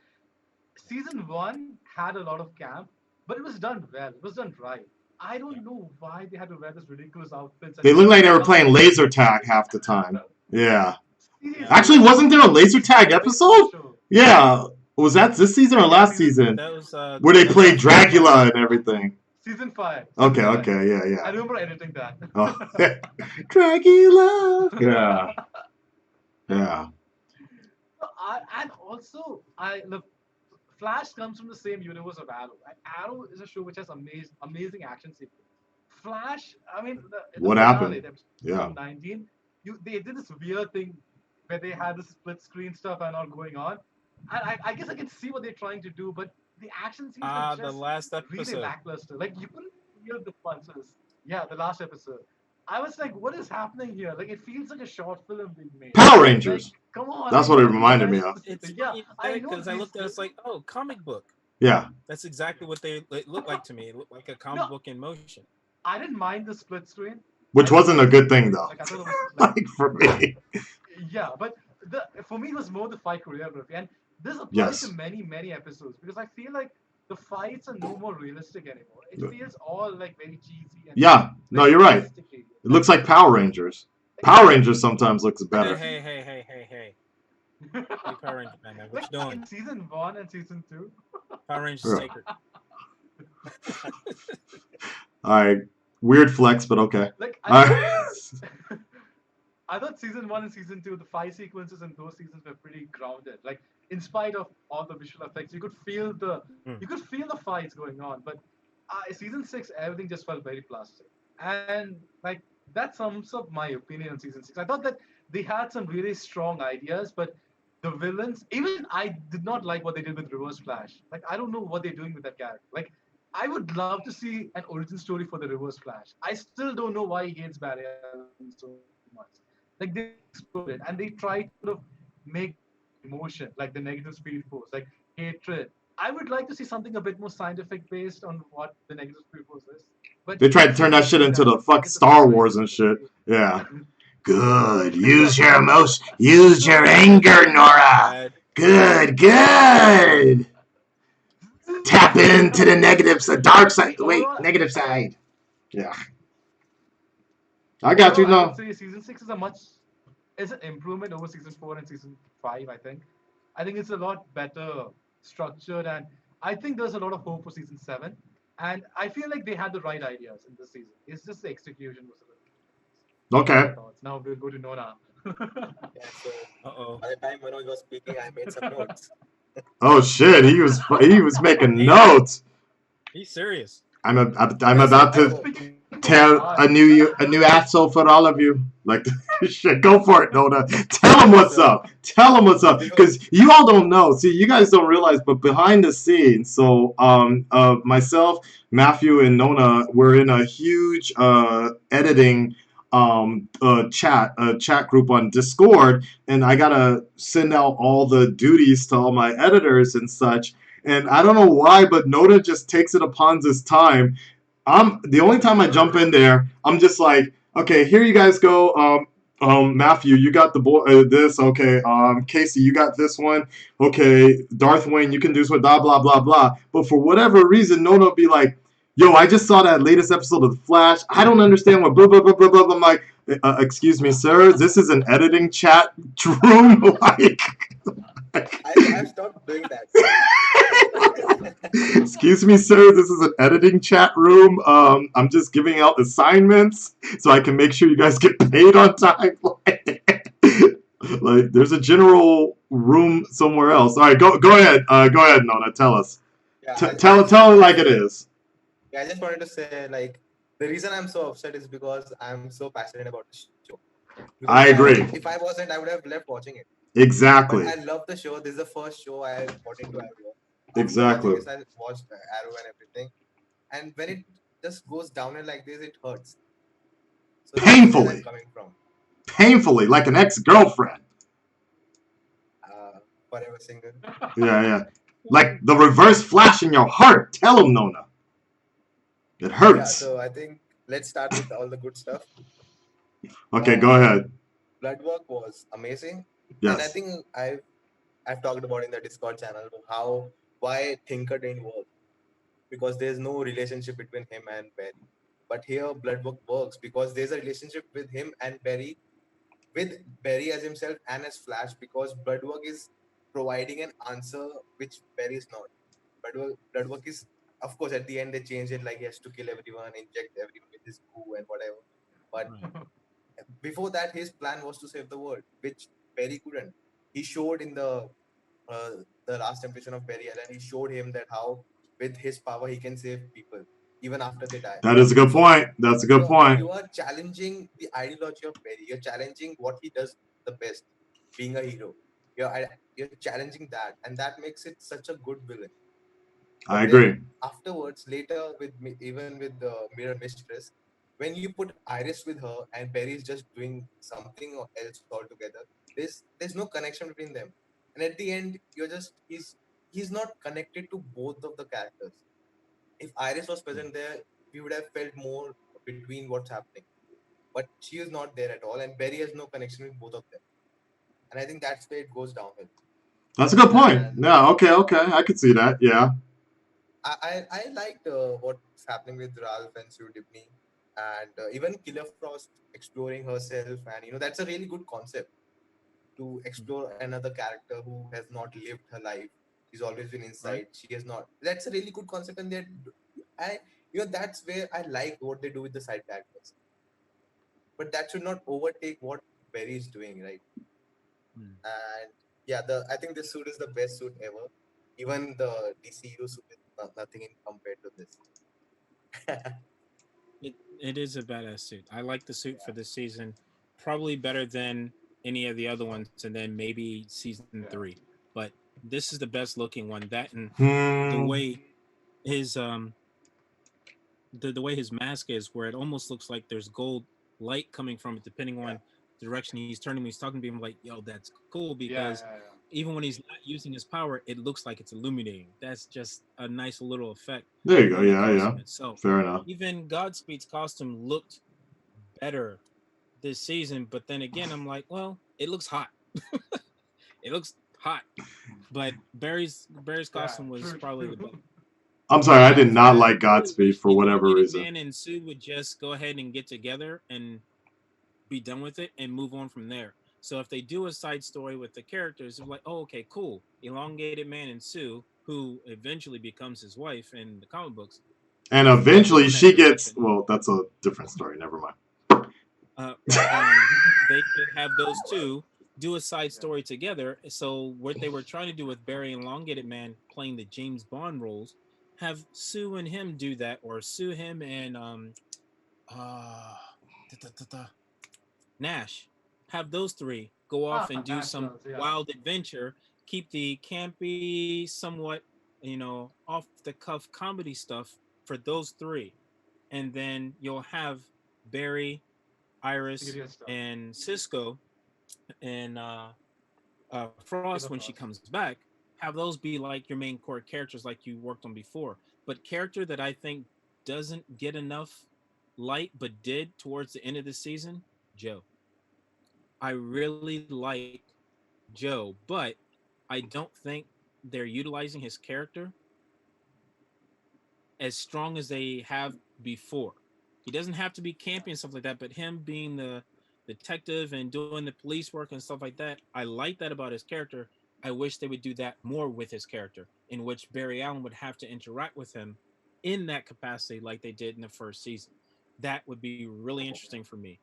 season one had a lot of camp, but it was done well. It was done right. I
Yeah.
don't know why they had to wear these ridiculous outfits and
They looked like they were
come
playing
up with
laser tag half the time. Yeah.
Yeah.
seriously
Actually,
like
wasn't there a laser
it's not
tag
fit for the
episode?
show.
Yeah. Was that this season or
Yeah,
last
season
season? Where they
That was
played
season five.
Dracula and everything.
season five. Season
Okay.
five.
Okay. Yeah.
I
Yeah.
remember editing that.
Oh. Dracula. Yeah. Yeah.
And also, I look. Flash comes from the same universe of Arrow, and Arrow is a show which has amazing action sequence. Flash, I mean, in the
What happened?
finale, the
Yeah.
episode 19, they did this weird thing where they had this split screen stuff and all going on, and I guess I can see what they're trying to do, but the action scenes were
The
just
last
really
episode.
lackluster. Like you couldn't feel the punches. Yeah, the last episode. I was like, what is happening here? Like it feels like a short film being made.
Power
Like,
Rangers.
come on, I
That's what it
know these
reminded me
guys.
of.
It's
Yeah,
funny you
I
say
know
because I
these.
looked at it, it's like, oh, comic book.
Yeah.
That's exactly what it looked like to me. It looked like a comic
No,
book in motion.
I didn't mind the split screen. I
Which
didn't
wasn't a
mind the
good
split
thing
screen.
though.
Like I thought it was like
Like for me.
yeah, but for me it was more the fight choreography, and this applies to
Yes.
many episodes because I feel like the fights are no more realistic anymore. It feels all like very cheesy and
Yeah. No,
very
you're right.
plasticky.
It looks like Power Rangers. Power Rangers sometimes looks
Hey,
better.
hey. Hey, Power Ranger fan, man. What
Like
you doing?
in season one and season two.
Power Rangers
Yeah.
sacred.
All right. Weird flex, but okay.
Like
All
I
right.
thought, I thought season one and season two, the fight sequences in those seasons were pretty grounded. Like in spite of all the visual effects,
Hmm.
you could feel the fights going on. But season six, everything just felt very plastic. And like that sums up my opinion on season six. I thought that they had some really strong ideas, but the villains, even I did not like what they did with Reverse Flash. Like I don't know what they're doing with that character. Like I would love to see an origin story for the Reverse Flash. I still don't know why he hates Barry Allen so much. Like they didn't explore it, and they tried to sort of make emotion, like the negative speed force, like hatred. I would like to see something a bit more scientific based on what the negative speed force is. But
They tried to turn
season
that
six
shit into the
doesn't.
fuck
It's just a
Star
science
Wars and
fiction
shit.
movie.
Yeah. Good. Use your
Yeah,
emotion. Use your
That
anger,
was
Nora.
bad.
Good. Good. Tap into the negative side. Dark side.
see,
Wait.
overall,
Negative side. Yeah. I got you.
overall, I
No.
would say season six is an improvement over season four and season five. I think it's a lot better structured, and I think there's a lot of hope for season seven. And I feel like they had the right ideas in this season. It's just the execution was a little. Those are
Okay.
my thoughts. Now we'll go to Nona.
Yeah, so
Uh-oh.
by the time Manoj was speaking, I made some notes.
Oh shit. He was making
He-
notes.
He's serious.
I'm
Yeah,
about
so
to
Speaking of
tell
art,
a new asshole for all of you. Like shit, go for it, Nona. Tell them what's
so
up. Tell them what's up,
we go.
because you all don't know. See, you guys don't realize, but behind the scenes, so myself, Matthew, and Nona, we're in a huge editing chat group on Discord, and I gotta send out all the duties to all my editors and such. and I don't know why, but Noda just takes it upon this time. I'm the only time I jump in there, I'm just like, okay, here you guys go. Matthew, you got the boy this. Okay, Casey, you got this one. Okay, Darth Wayne, you can do this one. Blah blah blah blah. But for whatever reason, Noda will be like, yo, I just saw that latest episode of The Flash. I don't understand what blah blah blah blah blah. I'm like, excuse me, sir, this is an editing chat room. Like,
I've stopped doing that.
excuse me, sir, this is an editing chat room. I'm just giving out assignments so I can make sure you guys get paid on time. Like, there's a general room somewhere else. All right, go ahead. Go ahead, Nona. Tell us.
Yeah,
Tell it like it is.
Yeah, I just wanted to say, like, the reason I'm so upset is because I'm so passionate about the show. Because
I agree.
If I wasn't, I would have left watching it.
Exactly.
But I love the show. This is the first show I got into Arrow.
Exactly.
After watching this, I watched Arrow and everything. And when it just goes downhill like this, it hurts. So that's where
Painfully.
I'm coming from.
Painfully, like an ex-girlfriend.
Forever single.
Yeah. Like the reverse flash in your heart. Tell him, Nona. It
Yeah,
hurts.
so I think let's start with all the good stuff.
Okay, go ahead.
Bloodwork was amazing.
Yes.
And I think I've talked about in the Discord channel why Thinker didn't work. Because there's no relationship between him and Barry. But here Bloodwork works because there's a relationship with him and Barry, with Barry as himself and as Flash, because Bloodwork is providing an answer which Barry is not. Bloodwork is, of course, at the end they change it like he has to kill everyone, inject everyone with his goo and whatever. But before that, his plan was to save the world, which Barry couldn't. He showed in the last temptation of Barry Allen, he showed him that how with his power he can save people even after they die.
That is a good
So
point. That's a good point.
you are challenging the ideology of Barry. You're challenging what he does the best, being a hero. You're challenging that, and that makes it such a good villain.
I
But then
agree.
afterwards, later even with the Mirror Mistress, when you put Iris with her and Barry is just doing something else altogether, there's no connection between them. And at the end, he's not connected to both of the characters. If Iris was present there, we would have felt more between what's happening. But she is not there at all, and Barry has no connection with both of them. And I think that's where it goes downhill.
That's a good point.
And
Yeah, okay. I could see that. Yeah.
I liked what's happening with Ralph and Sue Dibney, and even Killer Frost exploring herself, and that's a really good concept to explore another character who has not lived her life. She's always been inside. She has not. That's a really good concept, and I that's where I like what they do with the side characters. But that should not overtake what Barry is doing, right? And yeah, I think this suit is the best suit ever. Even the DCU suit is nothing in compared to this.
It is a badass suit. I like the suit for this season, probably better than any of the other ones, and then maybe season 3. But this is the best looking one. That and the way his the way his mask is, where it almost looks like there's gold light coming from it, depending on the direction he's turning when he's talking to me. I'm like, yo, that's cool, because even when he's not using his power, it looks like it's illuminating. That's just a nice little effect.
There you go.
on the
Yeah.
costume itself.
Fair enough.
Even Godspeed's costume looked better this season, but then again, I'm like, well, it looks hot. It looks hot, but Barry's costume was probably the best.
I'm sorry, I did not like
I
Godspeed
wish
for whatever
Elongated
reason.
Man and Sue would just go ahead and get together and be done with it and move on from there. So if they do a side story with the characters, it's like, oh, okay, cool. Elongated Man and Sue, who eventually becomes his wife in the comic books.
And
They go
eventually
in that
she gets,
direction.
well, that's a different story. Never mind.
They could have those two do a side story together. So what they were trying to do with Barry and Elongated Man playing the James Bond roles, have Sue and him do that, or Sue him and Nash, have those three go off and do some wild adventure, keep the campy, somewhat, off the cuff comedy stuff for those three. And then you'll have Barry, Iris, and Cisco and Frost when she comes back have those be like your main core characters like you worked on before. But character that I think doesn't get enough light but did towards the end of the season, Joe. I really like Joe, but I don't think they're utilizing his character as strong as they have before. He doesn't have to be campy and stuff like that, but him being the detective and doing the police work and stuff like that, I like that about his character. I wish they would do that more with his character, in which Barry Allen would have to interact with him in that capacity like they did in the first season. That would be really interesting for me.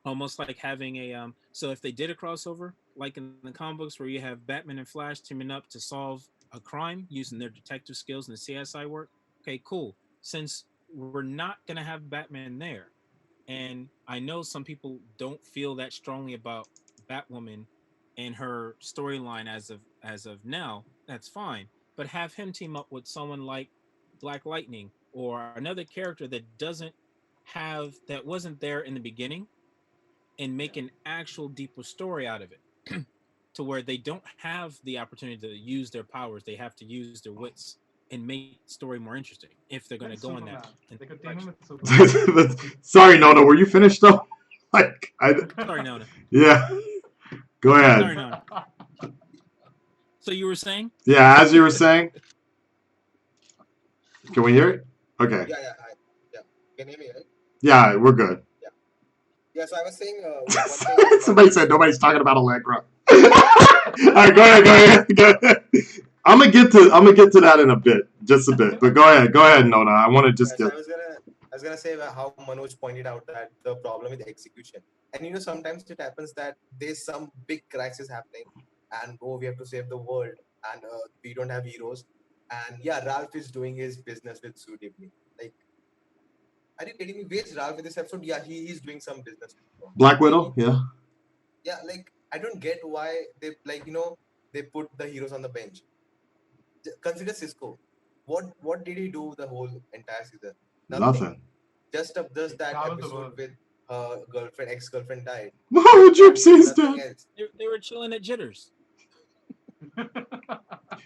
Almost like having a so if they did a crossover like in the comic books where you have Batman and Flash teaming up to solve a crime using their detective skills and the CSI work, okay, cool. Since we're not going to have Batman there, and I know some people don't feel that strongly about Batwoman and her storyline as of now, that's fine. But have him team up with someone like Black Lightning or another character that doesn't have that wasn't there in the beginning, and make an actual deeper story out of it to where they don't have the opportunity to use their powers. They have to use their wits and make the story more interesting if they're going to
Like
go in that
Superman. They could team him
direction.
with Superman.
Sorry, Nona, were you finished though? Like,
Sorry, Nona.
yeah, go
Sorry,
ahead.
Nona. So you were saying?
Yeah, as you were saying, can we hear it? Okay.
Yeah, yeah, yeah. Can you hear me, right?
Yeah, we're good.
Yeah. Yeah. So I was saying one thing I did
Somebody
notice.
said nobody's talking about Allegra. All right, go ahead, go ahead. I'm gonna get to that in a bit, just a bit. But go ahead, Nona. I want to just
Yeah, so
get.
I was gonna say how Manoj pointed out that the problem with execution, and sometimes it happens that there's some big crisis happening, and oh, we have to save the world, and we don't have heroes, and yeah, Ralph is doing his business with suitably. Like, are you kidding me? Where's Ralph in this episode? Yeah, he's doing some business.
Black Widow,
Maybe,
yeah.
yeah. Like, I don't get why they they put the heroes on the bench. Consider Cisco. What did he do the whole entire season? Nothing.
Nothing.
Just that
Travel the
episode
world.
with her girlfriend, ex-girlfriend died.
Oh,
After that,
Gypsy's
nothing
dead.
else.
They were chilling at Jitters.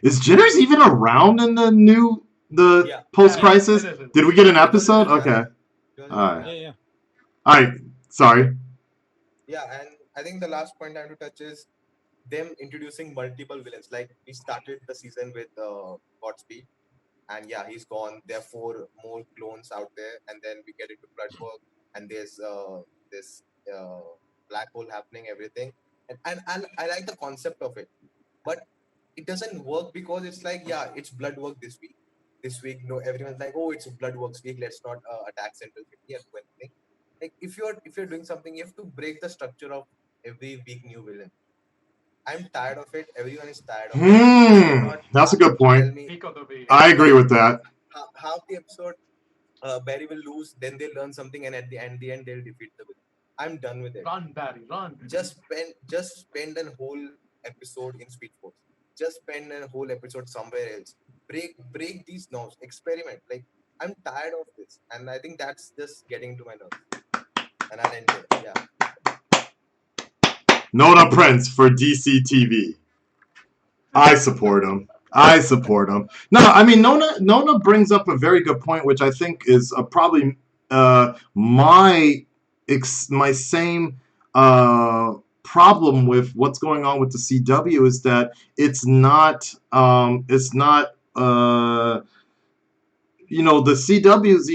Is Jitters even around in the
Yeah,
post
Yeah,
crisis?
it is.
Did we get an
he was in the
episode?
finale.
Okay.
He was in
All
the
right.
Yeah,
finale.
yeah.
All right. Sorry.
Yeah, and I think the last point I have to touch is them introducing multiple villains. Like, we started the season with Godspeed, and yeah, he's gone. There are four more clones out there, and then we get into Bloodwork, and there's this uh, black hole happening, everything, and I like the concept of it, but it doesn't work because it's like, yeah, it's Bloodwork this week. This week, everyone's like, oh, it's Bloodworks week. Let's not attack Central City and do anything. Like, if you're doing something, you have to break the structure of every week new villain. I'm tired of it. Everyone is tired of it. You cannot
That's a good
tell
point.
me
Peak of the week.
I
every
agree
time
with that.
half the episode, Barry will lose, then they'll learn something, and at the end they'll defeat the villain. I'm done with it.
Run, Barry, run.
Just spend a whole episode in Speed Force. Just spend a whole episode somewhere else. Break these norms. Experiment. Like, I'm tired of this, and I think that's just getting to my nerves. And I'll end it. Yeah.
Nona Prince for DC TV. I support him. I support him. No, I mean Nona brings up a very good point, which I think is probably my same problem with what's going on with the CW is that it's not the CWs,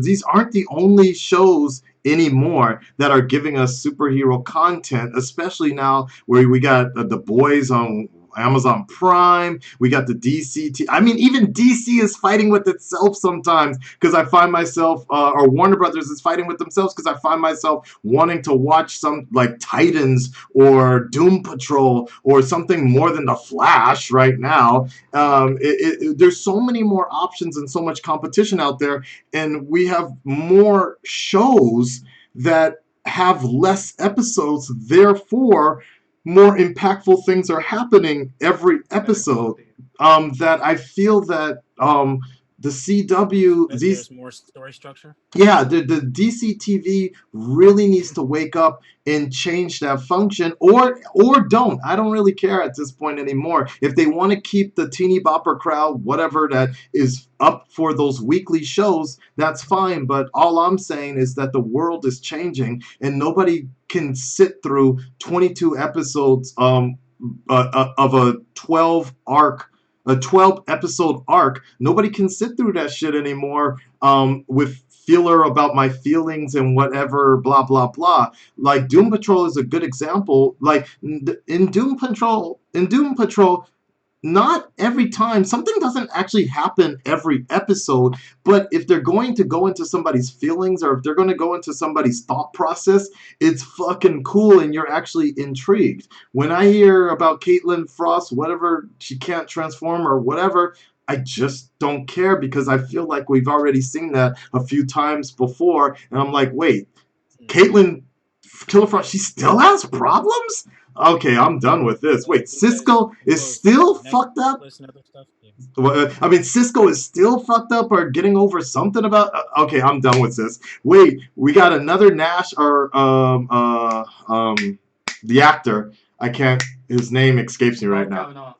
these aren't the only shows anymore that are giving us superhero content, especially now where we got the boys on Amazon Prime. We got the DC. I mean, even DC is fighting with itself sometimes because I find myself, or Warner Brothers is fighting with themselves because I find myself wanting to watch some like Titans or Doom Patrol or something more than the Flash right now. There's so many more options and so much competition out there, and we have more shows that have less episodes. Therefore, more impactful things are happening every episode. That I feel that the CW,
That
these
there's more story structure.
yeah, the DC TV really needs to wake up and change that function, or don't. I don't really care at this point anymore. If they want to keep the teeny bopper crowd, whatever that is up for those weekly shows, that's fine. But all I'm saying is that the world is changing, and nobody can sit through 22 episodes of a 12 episode arc. Nobody can sit through that shit anymore with feeler about my feelings and whatever, blah blah blah. Like Doom Patrol is a good example. Like in Doom Patrol, not every time, something doesn't actually happen every episode, but if they're going to go into somebody's feelings or if they're going to go into somebody's thought process, it's fucking cool and you're actually intrigued. When I hear about Caitlin Frost, whatever, she can't transform or whatever, I just don't care because I feel like we've already seen that a few times before, and I'm like, wait, Caitlin Killer Frost, she still has problems? Okay, I'm done with this. Wait, Cisco is still fucked up?
And other stuff. Yeah.
I mean, Cisco is still fucked up or getting over something about. Okay, I'm done with this. Wait, we got another Nash or the actor. I can't. His name escapes me right now.
Kavanaugh.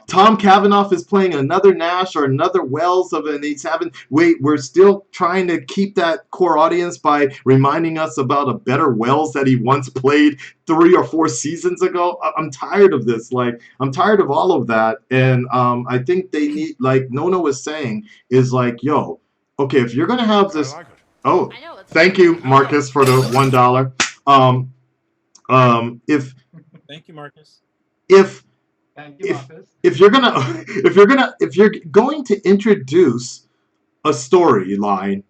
Tom Cavanaugh is playing another Nash or another Wells of it, and he's having. Wait, we're still trying to keep that core audience by reminding us about a better Wells that he once played 3 or 4 seasons ago. I'm tired of this. Like, I'm tired of all of that, and I think they need, like Nona was saying, is like, yo, okay, if you're gonna have this. Oh, thank you, Marcus, for the $1. If
Thank you, Marcus.
if
Thank you, Marcus.
if you're going to introduce a storyline,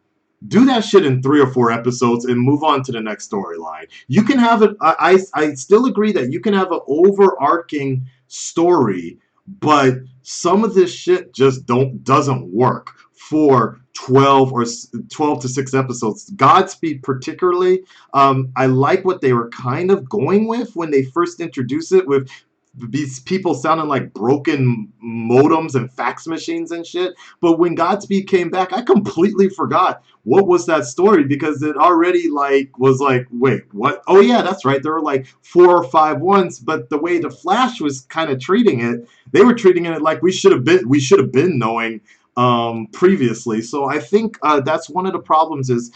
do that shit in 3 or 4 episodes and move on to the next storyline. You can have it. I still agree that you can have an overarching story, but some of this shit just doesn't work for 12 to 6 episodes. Godspeed particularly. I like what they were kind of going with when they first introduced it, with these people sounding like broken modems and fax machines and shit. But when Godspeed came back, I completely forgot what was that story, because it already was like, wait, what? Oh yeah, that's right. There were like 4 or 5 ones, but the way the Flash was kind of treating it, they were treating it like we should have been knowing previously. So I think that's one of the problems is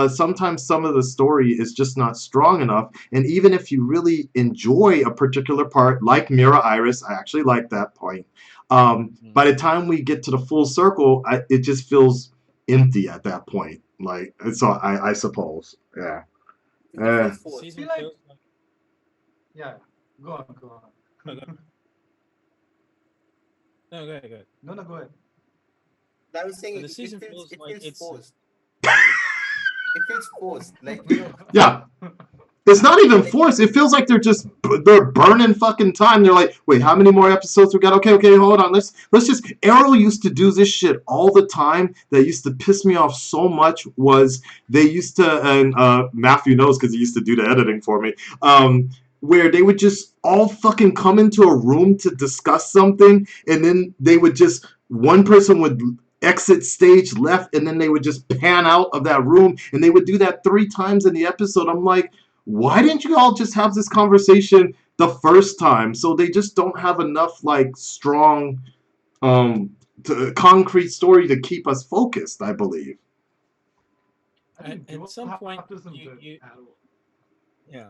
sometimes some of the story is just not strong enough, and even if you really enjoy a particular part, like Mira Iris, I actually like that point. By the time we get to the full circle, it just feels empty at that point. Like, so I suppose, yeah.
Season
Feel like-
feels like.
Yeah, go on.
No, go ahead. No, go ahead.
No, go ahead.
I was saying
The
it
season
feels
feels like it's-
forced. It feels forced. Like, you know,
Yeah. It's not even forced. It feels like they're burning fucking time. They're like, wait, how many more episodes we got? Okay, hold on. Let's just. Arrow used to do this shit all the time. That used to piss me off so much. Was they used to, and Matthew knows because he used to do the editing for me. Where they would just all fucking come into a room to discuss something, and then they would just, one person would exit stage left, and then they would just pan out of that room, and they would do that 3 times in the episode. I'm like, why didn't you all just have this conversation the first time? So they just don't have enough strong concrete story to keep us focused, I believe.
I think
At some point, yeah.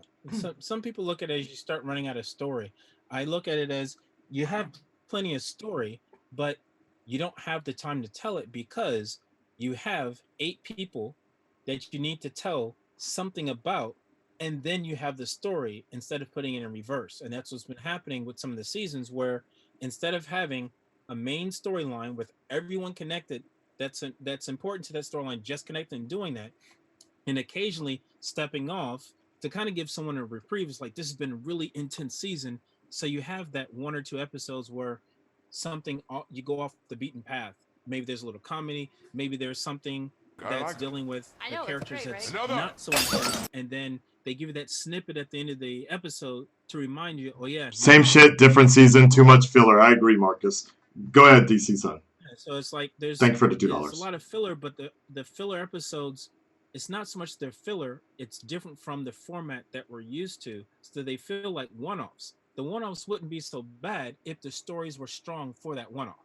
Some people look at it as you start running out of story. I look at it as you have plenty of story, but you don't have the time to tell it because you have 8 people that you need to tell something about, and then you have the story instead of putting it in reverse. And that's what's been happening with some of the seasons, where instead of having a main storyline with everyone connected, that's important to that storyline, just connecting and doing that, and occasionally stepping off to kind of give someone a reprieve. It's like, this has been a really intense season, so you have that 1 or 2 episodes where something, you go off the beaten path. Maybe there's a little comedy, maybe there's something that's dealing with the characters that's not so intense, and then they give you that snippet at the end of the episode to remind you, oh yeah,
Same shit, different season, too much filler. I agree, Marcus. Go ahead, DC Son.
So it's like
Thank you for the
there's a
$2.
lot of filler, but the filler episodes, it's not so much their filler, it's different from the format that we're used to. So they feel like one-offs. The one-offs wouldn't be so bad if the stories were strong for that one-off.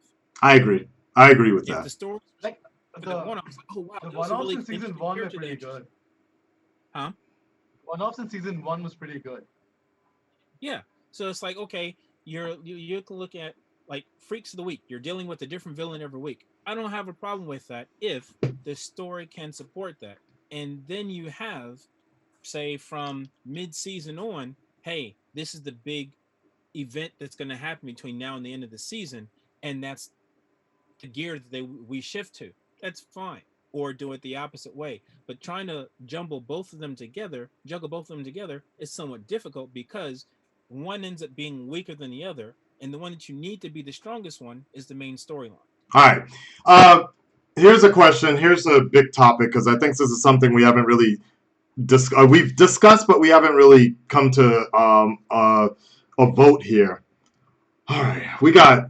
I agree. I agree with
If the
that.
stories
Like
for that
the
one-off, it's like, oh wow,
the
that was a
one-offs
really
in season
interesting
one were
character they
pretty
introduced.
good.
Huh?
One-offs in season one was pretty good.
Yeah. So it's like, okay, you can look at like Freaks of the Week. You're dealing with a different villain every week. I don't have a problem with that if the story can support that. And then you have, say, from mid-season on, hey, this is the big event that's going to happen between now and the end of the season, and that's the gear that we shift to. That's fine. Or do it the opposite way. But trying to juggle both of them together, is somewhat difficult because one ends up being weaker than the other, and the one that you need to be the strongest one is the main storyline.
All right. Uh, Here's a question. Here's a big topic because I think this is something we haven't really we've discussed, but we haven't really come to a vote here. All right. We got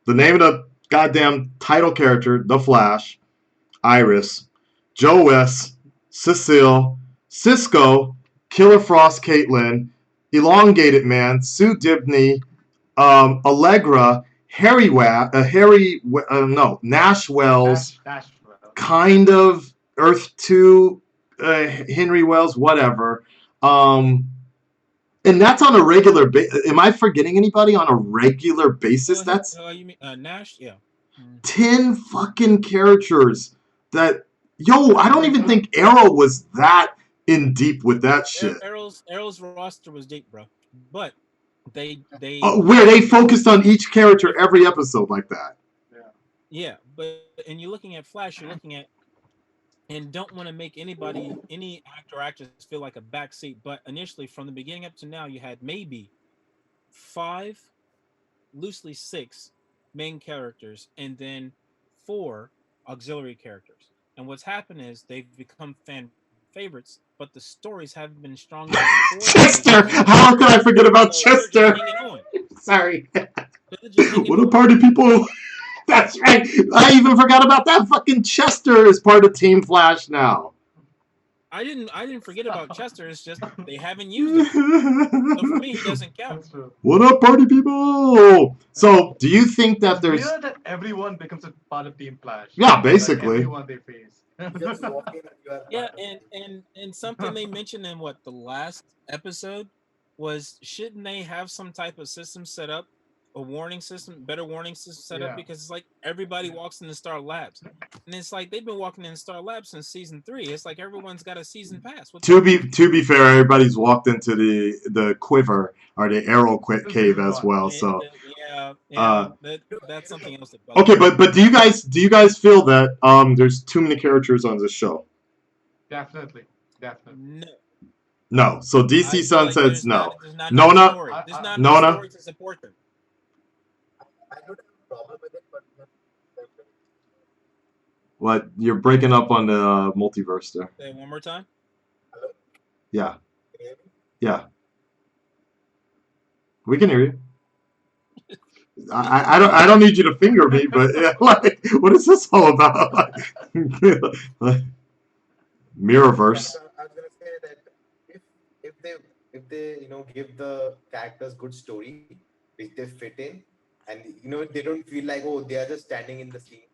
the name of the goddamn title character, The Flash, Iris, Joe West, Cecile, Cisco, Killer Frost, Caitlin, Elongated Man, Sue Dibney, Allegra, Nash Wells,
Well,
kind of Earth 2, Henry Wells, whatever. And that's on a regular basis. Am I forgetting anybody on a regular basis? That's
You mean Nash? Yeah.
10 fucking characters that, yo, I don't even think Arrow was that in deep with that shit.
Arrow's roster was deep, bro. But they
Where they focused on each character every episode like that.
yeah, but and you're looking at Flash, you're looking at and don't want to make any actor or actress feel like a backseat. But initially, from the beginning up to now, you had maybe five, loosely six main characters, and then four auxiliary characters. And what's happened is they've become fan favorites, but the stories haven't been strong enough for the main
Chester!
characters.
How could I forget about
So they're just
Chester?
hanging on.
Sorry.
They're just hanging
What a
on.
party people. That's right. I even forgot about that. Fucking Chester is part of Team Flash now.
I didn't forget about Chester. It's just they haven't used him. So for me, he doesn't count.
that's true.
What up, party people? So, do you think that
It's
there's...
weird that everyone becomes a part of Team Flash.
Yeah,
Like
basically.
everyone they face.
Just walk in and you are
Yeah,
part of the team.
and something they mentioned in what the last episode was, shouldn't they have some type of system set up, a warning system, better warning system set up,
Yeah.
because it's like everybody walks into Star Labs, and it's like they've been walking in Star Labs since season 3. It's like everyone's got a season pass. What's
To be fair, everybody's walked into the quiver or the arrow cave
Season
as
one.
well. So,
that's something else that bugs
okay,
me.
but do you guys feel that there's too many characters on this show?
Definitely.
No,
No. So
I
DC
feel
Sun
like
says no.
there's not enough
Nona,
story. There's not enough
Nona,
story to support them.
I don't have a problem with it, but
what? You're breaking up on the multiverse there.
Say it one more time.
hello,
Yeah,
can you hear me?
yeah, we can hear you. I don't need you to finger me, but yeah, like, what is this all about? Like, Mirrorverse.
So I was gonna say that if if they if they give the characters good story which they fit in, and they don't feel like, oh, they are just standing in the scene,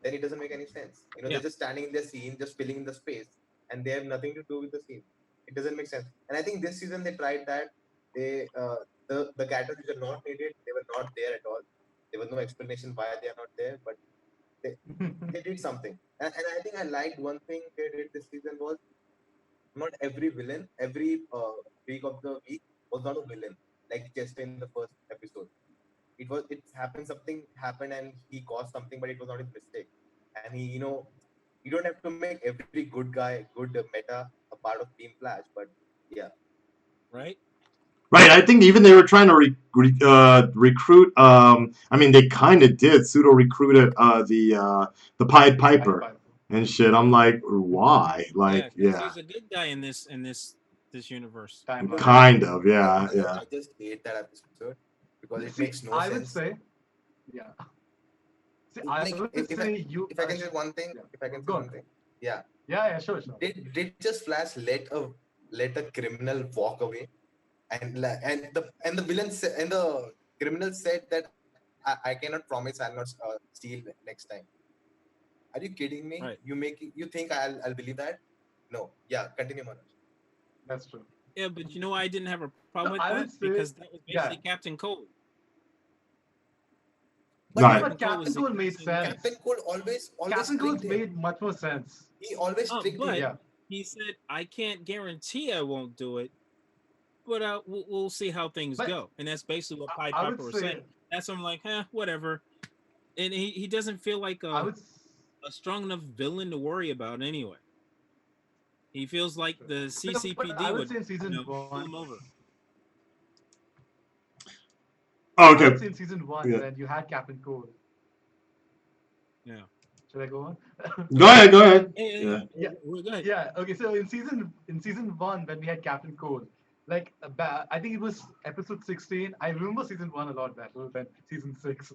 then it doesn't make any sense.
Yeah.
They're just standing in the scene, just filling in the space, and they have nothing to do with the scene. It doesn't make sense. And I think this season they tried that. They the characters which are not needed, they were not there at all. There was no explanation why they are not there, but they did something. And I think I liked one thing they did this season was not every villain, every week of the week was not a villain, like just in the first episode. It happened, something happened and he caused something, but it was not his mistake. And you don't have to make every good guy, good meta a part of Team Flash, but yeah.
Right?
Right, I think even they were trying to recruit. I mean, they kind of did pseudo recruited the Pied Piper and shit. I'm like, why? Like,
'cause
yeah,
he's a good guy in this universe.
Timeline.
kind of, yeah, yeah.
I just hate that episode because it
See,
makes no
I
sense.
would say, yeah. See, I
Like,
would say you.
if I can say one thing,
Yeah.
if I can say
Go
one
on.
thing, yeah.
Yeah, sure, sure.
Did just Flash let a criminal walk away, and the villain and the criminal said that I cannot promise I'll not steal next time. Are you kidding me?
Right.
You think I'll believe that? No. Yeah, continue, Manoj.
That's true.
Yeah, but you know why I didn't have a problem
So
with
I
that?
would say,
Because that was
yeah.
basically Captain Cold.
But yeah,
Right.
Captain
but
Cold
Captain
was the
Cool
exact
made
same way.
sense.
Captain Cold always
Captain
tricked
Cool's
him.
made much more sense.
He always tricked him.
But
Yeah,
he said, "I can't guarantee I won't do it, but we'll see how things
but
go." And that's basically what Pied
I would
Piper was
say
saying. That's why I'm like, whatever. And he doesn't feel like
I would.
a strong enough villain to worry about anyway. He feels like the
But I
CCPD
would
would,
say in season
pull
one,
him over.
Oh,
I would
okay.
say in season one
Yeah.
when you had Captain Cool.
Yeah.
Should I go on?
Go ahead. Go ahead.
Yeah, yeah,
Yeah.
yeah.
Yeah,
We're good.
yeah. Okay, so in season one when we had Captain Cole, like I think it was episode 16. I remember season one a lot better than season six.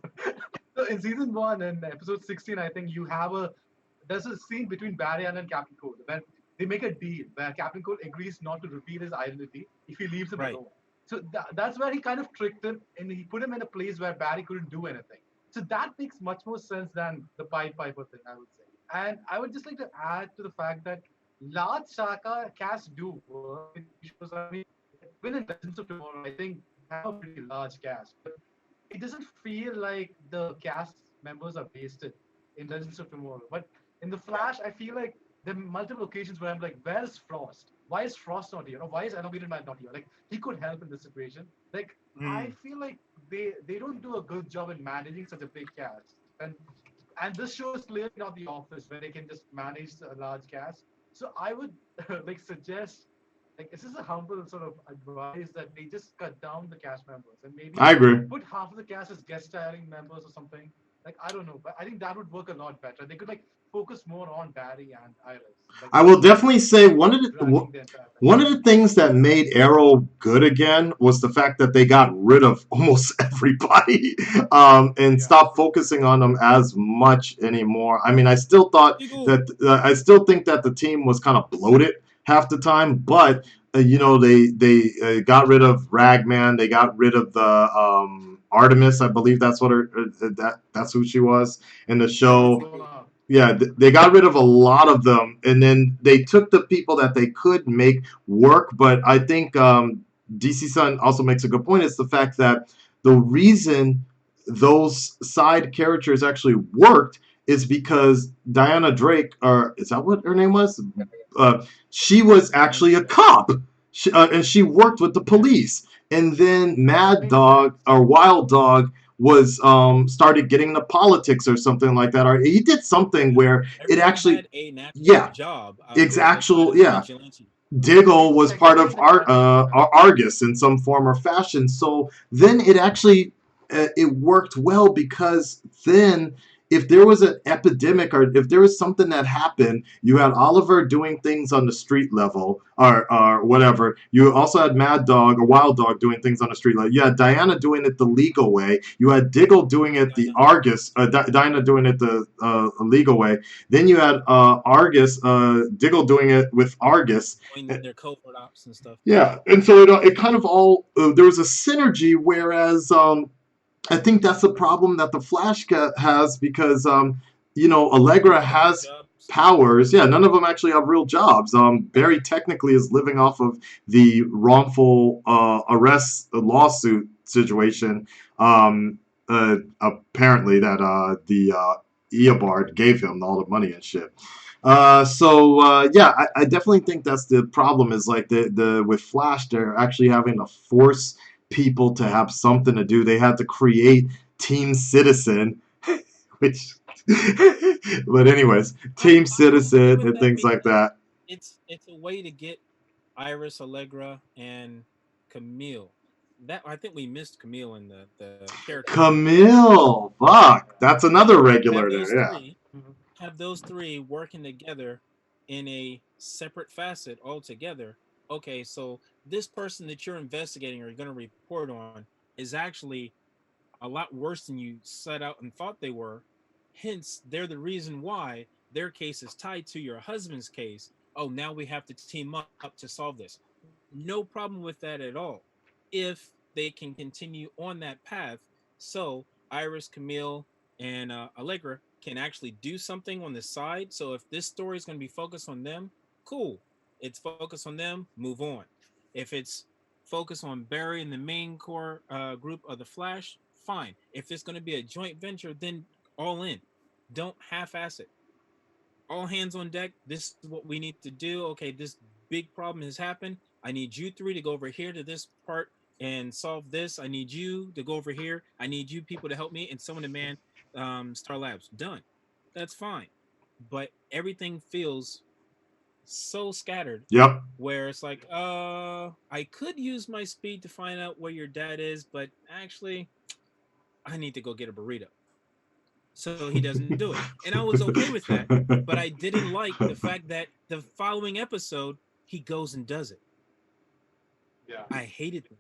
So in season one and episode 16, I think you have there's a scene between Barry and Captain Cole when they make a deal where Captain Cole agrees not to reveal his identity if he leaves him
Right.
alone. So that's where he kind of tricked him and he put him in a place where Barry couldn't do anything. So that makes much more sense than the Pied Piper thing, I would say. And I would just like to add to the fact that large Shaka casts do work in TV shows. I mean, even in Legends of Tomorrow, I think they have a pretty large cast, but it doesn't feel like the cast members are wasted in Legends of Tomorrow. But in the Flash, I feel like there are multiple occasions where I'm like, where's Frost? Why is Frost not here? Or why is Elongated Man not here? Like he could help in this situation. Like I
Mm.
feel like they don't do a good job in managing such a big cast. And this show is clearly not The Office where they can just manage a large cast. So I would like suggest like this is a humble sort of advice that they just cut down the cast members and maybe
I agree.
put half of the cast as guest starring members or something. Like I don't know, but I think that would work a lot better. They could like focus more on Barry and Iris, like
I will
instead of
definitely say
dragging the entire thing.
one of the things that made Arrow good again was the fact that they got rid of almost everybody, and
Yeah,
stopped focusing on them as much anymore. I mean,
Eagle.
I still think that the team was kind of bloated half the time, but they got rid of Ragman, they got rid of the Artemis, I believe that's what that's who she was in the show.
Ramona.
Yeah, they got rid of a lot of them, and then they took the people that they could make work. But I think DC Sun also makes a good point. It's the fact that the reason those side characters actually worked is because Diana Drake, or is that what her name was? She was
I think
actually a
so.
cop, and she worked with the
Yeah,
police. And then Mad
makes
Dog
sense.
or Wild Dog was started getting into politics or something like that, or he did something
Yeah.
where it
Everybody
actually,
had a natural
yeah,
job
it's
outside
actual,
of the
yeah.
vigilante.
Diggle
It's
was part
technically
of
the characters they have.
Argus in some form or fashion. So then it actually it worked well because then if there was an epidemic or if there was something that happened, you had Oliver doing things on the street level or whatever. You also had Mad Dog or Wild Dog doing things on the street level. You had Diana doing it the legal way. You had Diggle doing it the
Dinah
Argus, Diana doing it the legal way. Then you had Argus, Diggle doing it with Argus.
doing their covert ops and stuff.
Yeah, and so it kind of all there was a synergy. Whereas I think that's the problem that the Flash has because
None of
Allegra
them have real
has
jobs.
powers. Yeah, none of them actually have real jobs. Barry technically is living off of the wrongful arrest lawsuit situation. Apparently that the Eobard gave him all the money and shit. Yeah, I definitely think that's the problem. Is like the with Flash, they're actually having to force people to have something to do. They had to create Team Citizen, which, but anyways, Team
I'm okay
Citizen
with
and
that
things like
because
that.
it's a way to get Iris, Allegra, and Camille. That I think we missed Camille in the character in the Flash.
Camille, fuck, that's another
Have have
regular
those
there. Yeah,
three have those three working together in a separate facet altogether. Okay, so this person that you're investigating or you're going to report on is actually a lot worse than you set out and thought they were. Hence, they're the reason why their case is tied to your husband's case. Oh, now we have to team up to solve this. No problem with that at all. If they can continue on that path, so Iris, Camille, and Allegra can actually do something on the side. So if this story is going to be focused on them, cool. It's focused on them. Move on. If it's focused on Barry and the main core group of the Flash, fine. If it's going to be a joint venture, then all in. Don't half-ass it. All hands on deck. This is what we need to do. Okay, this big problem has happened. I need you three to go over here to this part and solve this. I need you to go over here. I need you people to help me and someone to man Star Labs. Done. That's fine. But everything feels so scattered
Yep.
where it's like, I could use my speed to find out where your dad is, but actually, I need to go get a burrito. So he doesn't do it. And I was okay with that, but I didn't like the fact that the following episode, he goes and does it.
Yeah.
I hated that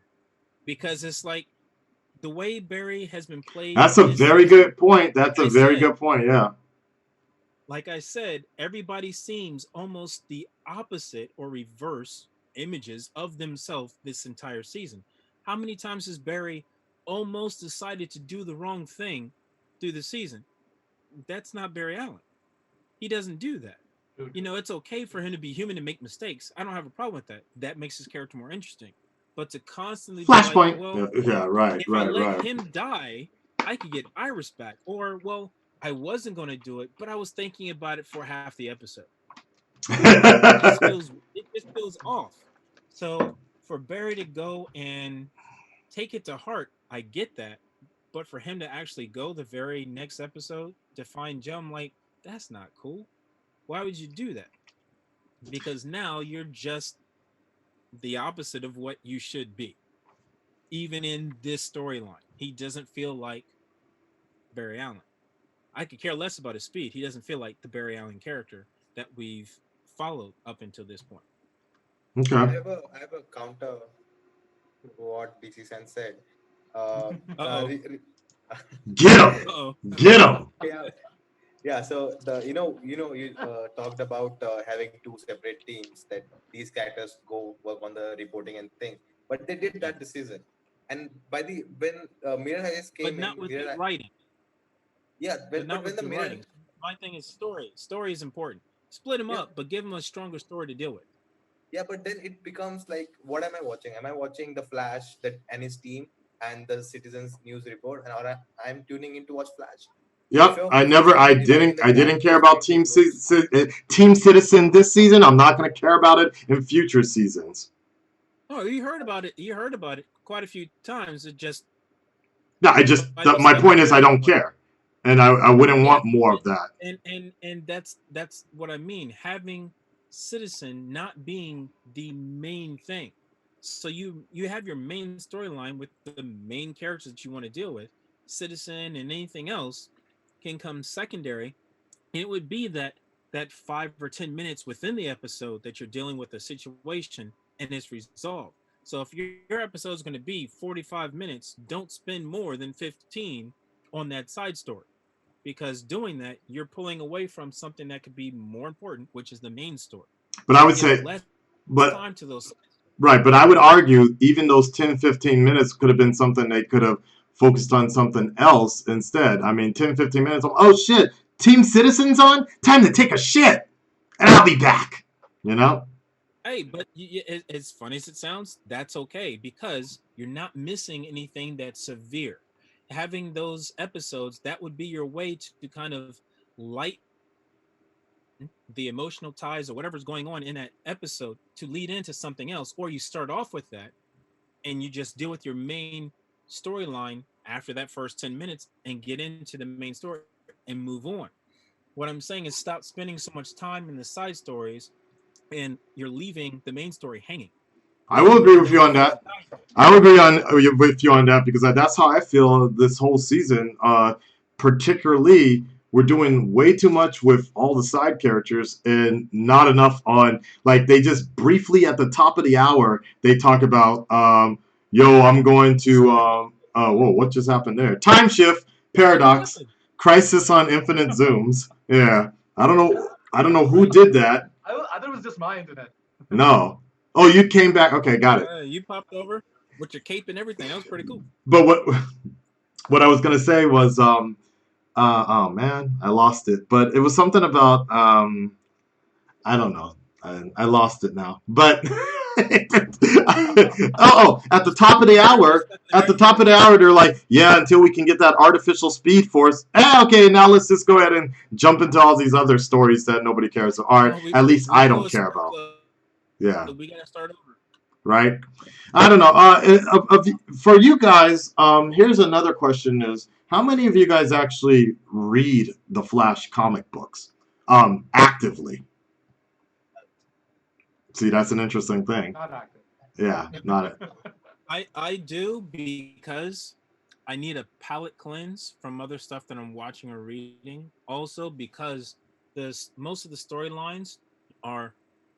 because it's like the way Barry has been played.
That's
in
a
this
very
season,
good point. That's a
I
very
said,
good point. Yeah.
like I said, everybody seems almost the opposite or reverse images of themselves this entire season. How many times has Barry almost decided to do the wrong thing through the season? That's not Barry Allen. He doesn't do that.
Dude.
You know, it's okay for him to be human and make mistakes. I don't have a problem with that. That makes his character more interesting. But to constantly be like,
Flashpoint.
well,
Yeah. Right.
if I
Right.
let
Right.
him die, I could get Iris back. Or, well, I wasn't going to do it, but I was thinking about it for half the episode. It just feels off. So for Barry to go and take it to heart, I get that. But for him to actually go the very next episode to find Joe, I'm like, that's not cool. Why would you do that? Because now you're just the opposite of what you should be. Even in this storyline, he doesn't feel like Barry Allen. I could care less about his speed. He doesn't feel like the Barry Allen character that we've followed up until this point.
Okay.
I have a counter to what DC Sen said. Uh,
Uh
uh,
oh.
re- re-
Get him.
Uh oh.
Get him.
yeah, yeah. So you talked about having two separate teams that these characters go work on the reporting and thing, but they did
Yeah.
that this season. And by the when Mirror Hayes
But
came
not
in,
with the writing.
yeah,
But
but
not
when
with
the
the
Mirror,
writing. My thing is story. Story is important. Split them
yeah,
up, but give them a stronger story to deal with.
yeah, but then it becomes like, what am I watching? Am I watching the Flash that and his team and the Citizens News report, and or I'm tuning in to watch Flash? If
Yep.
you're
I
if
never.
you're dividing the
I
time
didn't care
between
about
the two roles,
Team Citizen this season. I'm not going to care about it in future seasons.
Oh, you heard about it. You heard about it quite a few times. It just
No,
by the
my
second,
point is
third
I don't
episode.
care, and I wouldn't
Yeah,
want more of that.
and that's what I mean. Having Citizen not being the main thing. So you have your main storyline with the main characters that you want to deal with. Citizen and anything else can come secondary. And it would be that 5 or 10 minutes within the episode that you're dealing with a situation and it's resolved. So if your episode is going to be 45 minutes, don't spend more than 15 on that side story, because doing that you're pulling away from something that could be more important, which is the main story.
But I
So
would
give
say,
less time to
but
those side stories.
right, but I would argue even those 10, 15 minutes could have been something they could have focused on something else instead. I mean, 10, 15 minutes. Oh shit, Team Citizen's on. Time to take a shit, and I'll be back. You know.
Hey, but as funny as it sounds, that's okay because you're not missing anything that's severe. Having those episodes, that would be your way to kind of lighten the emotional ties or whatever's going on in that episode to lead into something else. Or you start off with that and you just deal with your main storyline after that first 10 minutes and get into the main story and move on. What I'm saying is stop spending so much time in the side stories and you're leaving the main story hanging.
I will
Then
agree
you
with you
don't
on
feel
that.
attached to it.
I will agree with you on that because that's how I feel this whole season. Particularly, we're doing way too much with all the side characters and not enough on, like, they just briefly at the top of the hour they talk about yo, I'm going to
Sorry.
whoa, what just happened there? Time shift
What just
paradox.
happened?
Crisis on Infinite Zooms. Yeah. I don't know who did that.
I thought it was just my internet.
No. Oh, you came back. Okay, got it.
You popped over with your cape and everything. That was pretty cool.
But what I was gonna say was oh man, I lost it. But it was something about I don't know. I lost it now. But at the top of the hour, they're like, yeah, until we can get that artificial speed force. Okay, now let's just go ahead and jump into all these other stories that nobody cares, or at least I don't care about. Yeah.
We gotta start over.
Right. I don't know. For you guys, here's another question: is how many of you guys actually read the Flash comic books actively? See, that's an interesting thing.
Not active.
Yeah, not it.
I do because I need a palate cleanse from other stuff that I'm watching or reading. Also because most of the storylines are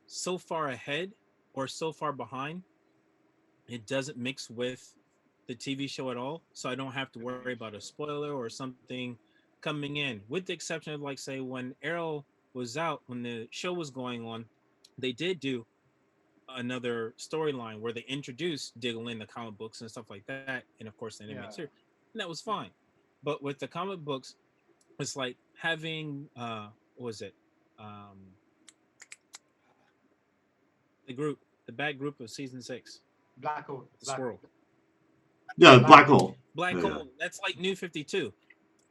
so far ahead or so far behind, it doesn't mix with the TV show at all. So I don't have to worry about a spoiler or something coming in. With the exception of, like, say, when Arrow was out, when the show was going on, they did do another storyline where they introduced Diggle in the comic books and stuff like that, and of course the animated series, and that was fine. But with the comic books, it's like having what was it? The bad group of season 6.
Black Hole.
The Swirl.
Yeah, Black Hole.
Black Hole. That's like New 52. I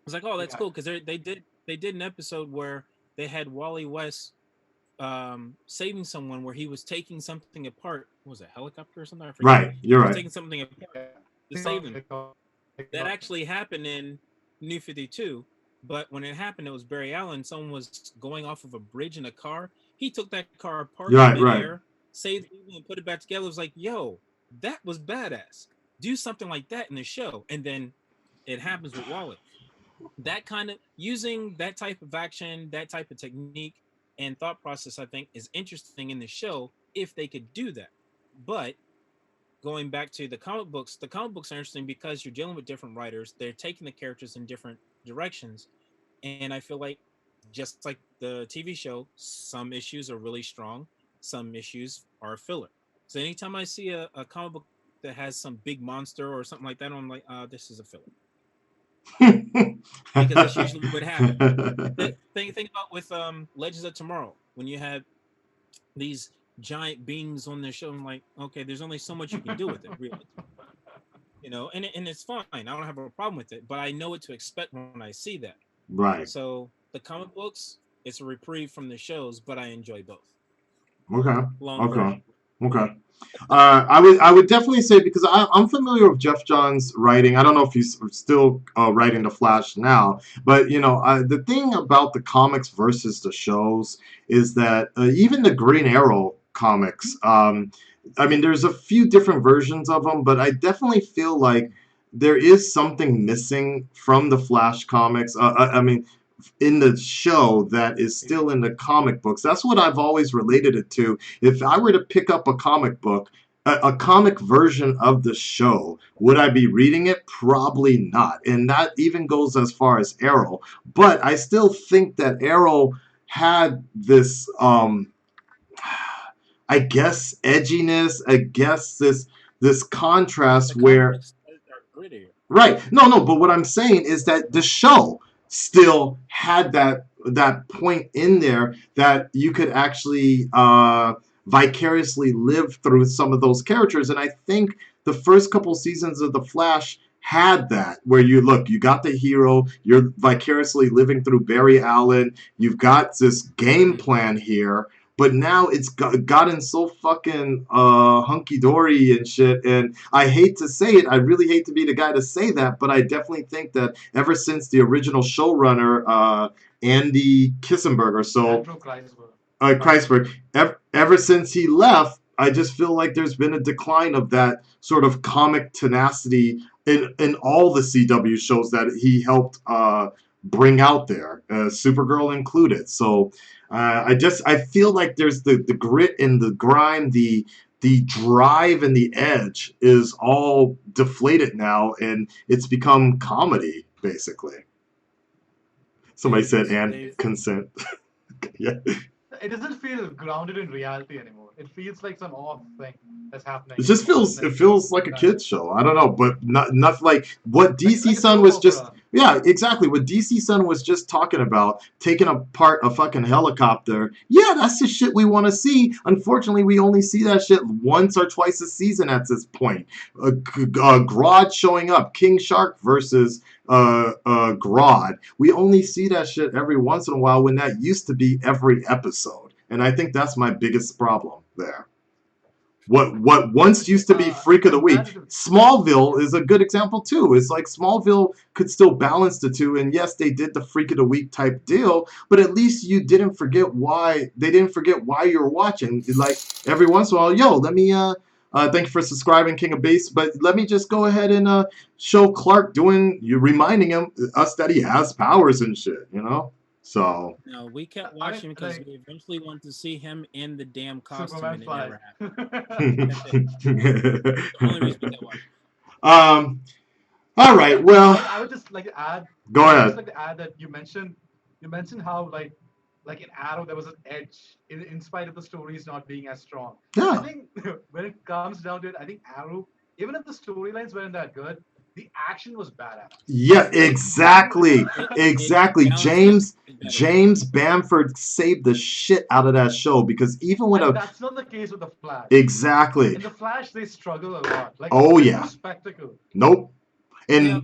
was like, oh, that's cool, because they did an episode where they had Wally West saving someone, where he was taking something apart. What was it, a helicopter or something? I forget.
Right, you're right.
Taking something apart to save him. That actually happened in New 52, but when it happened, it was Barry Allen. Someone was going off of a bridge in a car. He took that car apart in midair, saved people, and put it back together. It was like, yo, that was badass. Do something like that in the show. And then it happens with Wally. That kind of, using that type of action, that type of technique and thought process, I think, is interesting in the show if they could do that. But going back to the comic books are interesting because you're dealing with different writers. They're taking the characters in different directions. And I feel like, just like the TV show, some issues are really strong, some issues are filler. So anytime I see a comic book that has some big monster or something like that, I'm like, this is a filler. Because that's usually what happens. Think about with Legends of Tomorrow, when you had these giant beings on the show. I'm like, okay, there's only so much you can do with it, really. And it's fine. I don't have a problem with it, but I know what to expect when I see that.
Right.
So the comic books, it's a reprieve from the shows, but I enjoy both.
Okay. I would definitely say, because I'm familiar with Jeff Johns' writing. I don't know if he's still writing The Flash now, but the thing about the comics versus the shows is that even the Green Arrow comics, there's a few different versions of them, but I definitely feel like there is something missing from the Flash comics. In the show that is still in the comic books. That's what I've always related it to. If I were to pick up a comic book, a comic version of the show, would I be reading it? Probably not. And that even goes as far as Arrow. But I still think that Arrow had this, I guess, edginess, I guess this contrast where... Right. No, but what I'm saying is that the show still had that point in there that you could actually vicariously live through some of those characters. And I think the first couple seasons of The Flash had that, where you got the hero, you're vicariously living through Barry Allen, you've got this game plan here, but now it's gotten so fucking hunky-dory and shit. And I hate to say it, I really hate to be the guy to say that, but I definitely think that ever since the original showrunner, Andy Kissenberg or so, Kreisberg, ever since he left, I just feel like there's been a decline of that sort of comic tenacity in all the CW shows that he helped bring out there, Supergirl included. So I feel like there's the grit and the grime, the drive and the edge is all deflated now, and it's become comedy, basically. Somebody said
They've
and
they've
consent. Yeah.
It doesn't feel grounded in reality anymore. It feels like some off thing that's happening
It
in
just
the
feels
alternate
it feels like a
timeline.
kids show. I don't know, but not like what DC
Like a
Sun
soap
was just,
opera.
yeah, exactly what DC Sun was just talking about, taking apart a fucking helicopter. Yeah, that's the shit we want to see. Unfortunately, we only see that shit once or twice a season at this point. Grodd showing up, King Shark versus Grodd. We only see that shit every once in a while when that used to be every episode. And I think that's my biggest problem there. What once
Okay,
used to be Freak of the
I'm
Week,
glad to.
Smallville is a good example too. It's like Smallville could still balance the two, and yes, they did the Freak of the Week type deal, but at least you didn't forget why they didn't forget why you were watching. Like every once in a while, yo, let me thank you for subscribing, King of Base, but let me just go ahead and show Clark doing you reminding him us that he has powers and shit, you know. So
no, we kept
I mean,
watching because
like
we eventually wanted to see him in the damn costume,
Superman
and it
fly.
never happened. That's it. The only reason we kept watching.
um. All right. Well,
I would just like to add.
go
I would just
ahead.
like to add that you mentioned how like in Arrow there was an edge in spite of the stories not being as strong. I
Yeah.
think when it comes down to it, I think Arrow, even if the storylines weren't that good, the action was badass.
Yeah,
Like even
exactly.
It
Exactly.
balanced out better.
James Bamford saved the shit out of that show because even with
and
a
that's not the case with the Flash.
exactly.
In the Flash, they struggle a lot. Like
Oh
there's no
yeah.
spectacle.
Nope.
Yeah,
And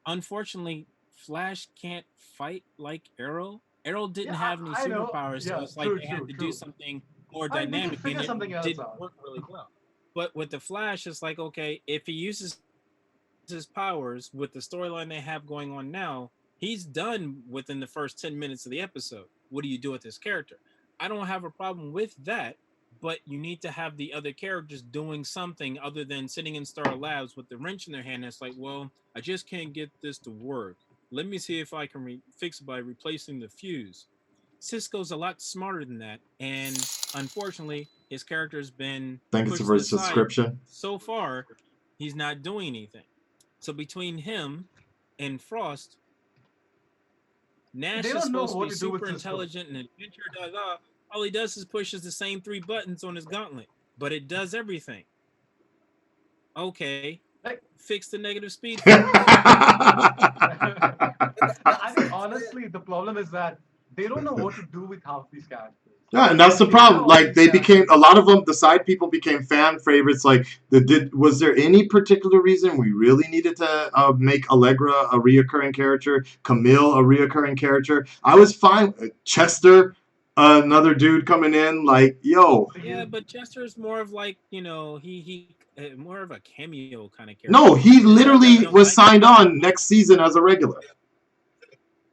unfortunately, Flash can't fight like Arrow. Arrow didn't
Yeah,
have any
I know.
superpowers, so
Yeah,
it's like
true,
they had
true,
to do
true.
something more
I mean, they can
dynamic, and
figure
it
something else
didn't
out.
work really well. But with the Flash, it's like okay, if he uses his powers with the storyline they have going on now, he's done within the first 10 minutes of the episode. What do you do with this character? I don't have a problem with that, but you need to have the other characters doing something other than sitting in Star Labs with the wrench in their hand. It's like, well, I just can't get this to work. Let me see if I can fix it by replacing the fuse. Cisco's a lot smarter than that, and unfortunately, his character's been
thank you
pushed
for
to
the
the side
subscription.
so far. He's not doing anything. So between him and Frost,
They
Nash is
don't know
supposed to
what
be
to do with
super
Cisco.
intelligent and adventure. Da, da. All he does is pushes the same three buttons on his gauntlet, but it does everything. Okay,
Like,
fix the negative speed force.
no, I think honestly, the problem is that they don't know what to do with half these characters.
Yeah, and that's
Like
the
they have
problem.
all
Like
these
they became
characters.
a lot of them. The side people became fan favorites. Like was there any particular reason we really needed to make Allegra a reoccurring character, Camille a reoccurring character? I was fine. Chester, another dude coming in. Like yo,
Yeah, but Chester is more of like he more of a cameo kind of character.
no, he
It's not that I
literally
don't
was
like him.
signed on next season as a regular.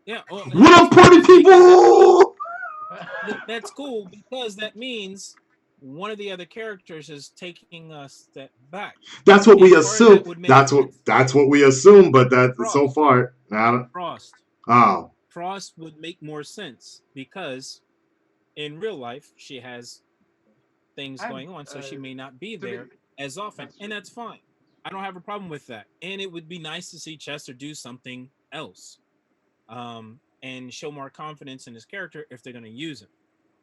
Yeah, well,
What
that's
up,
fine.
party people?
That's cool because that means one of the other characters is taking a step back,
That's what
and
we
part of that
assume.
would make
That's
sense.
that's what we assume. But that so
Frost,
far, I don't,
Frost,
oh,
Frost would make more sense because in real life she has things
and
going on, so she may not be
to be,
there as often,
that's
and
true.
that's fine. I don't have a problem with that, and it would be nice to see Chester do something else, and show more confidence in his character if they're going to use him.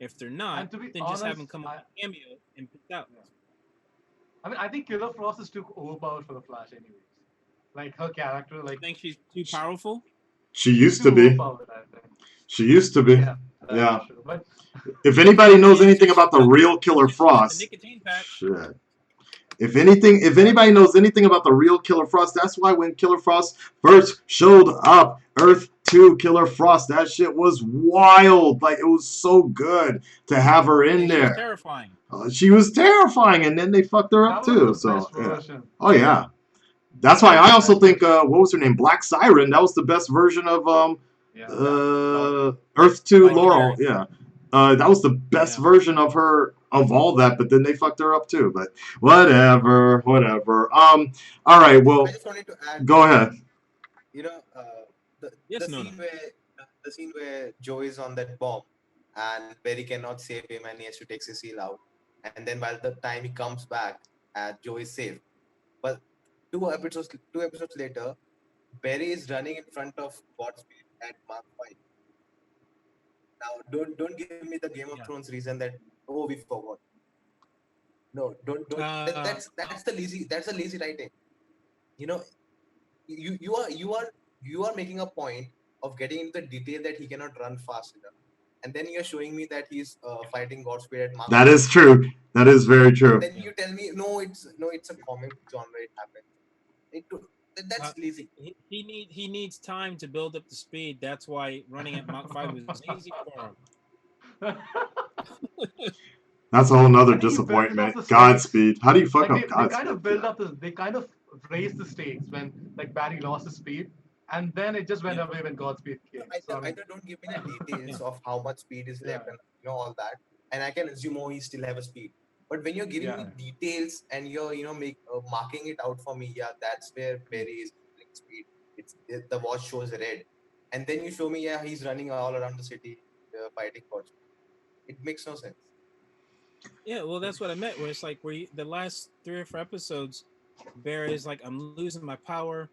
If they're not,
And to be
then just have him
honest,
come up with a cameo and pick out.
yeah. I mean, I think Killer Frost is too overpowered for the Flash, anyways. Like her character,
You
like
think she's too powerful?
she
she's
used
too
to be.
overpowered. I think.
She used to be.
Yeah, that's
Yeah.
true. But
If anybody knows
Until
anything
she
about the
got
real Killer
until she got the
Frost,
nicotine patch.
shit. If anybody knows anything about the real Killer Frost, that's why when Killer Frost first showed up, Earth 2 Killer Frost, that shit was wild. Like it was so good to have her
Yeah,
in
she was
there.
terrifying.
She was terrifying, and then they fucked her up
that was the
too. So
best
yeah.
version.
Oh yeah. That's
That
why
was
I
the
also
best
think
version.
what was her name? Black Siren. That was the best version of
Yeah, Laurel.
Earth 2
By
Laurel.
Canary.
Yeah. That was the best
Yeah.
version of her of all that, but then they fucked her up too. But whatever. All
I
right,
just
well,
wanted to add,
go ahead.
you know,
Yes,
the
Nona.
scene where Joe is on that bomb, and Barry cannot save him, and he has to take Cecile out, and then by the time he comes back, Joe is safe. But two episodes later, Barry is running in front of Godspeed, at Mark 5. Now, don't give me the Game of
Yeah.
Thrones reason that oh we forgot. No, don't. That's the lazy writing. You know, you are making a point of getting into the detail that he cannot run fast enough, and then you're showing me that he's fighting Godspeed at Mark
That
5,
is true. That is very
and
true.
then you tell me no, it's a comic genre. It happens.
Uh,
That's lazy.
he needs time to build up the speed. That's why running at Mach 5 was easy for
That's a whole nother
I think he built it up
disappointment.
the stakes.
Godspeed. How do you fuck
Like
up
they kind
Godspeed?
of built up they kind of raised the stakes when like Barry lost his speed, and then it just went
yeah.
away when Godspeed came. So I mean,
Either don't give me the
Yeah.
details of how much speed is
yeah,
left and all that, and I can assume he still have a speed. But when you're giving
yeah,
me details and you're make marking it out for me, yeah, that's where Barry is losing speed. The watch shows red, and then you show me yeah he's running all around the city fighting gods. It makes no sense.
Yeah, well, that's what I meant. Where it's like the last 3 or 4 episodes, Bear is like, I'm losing my power.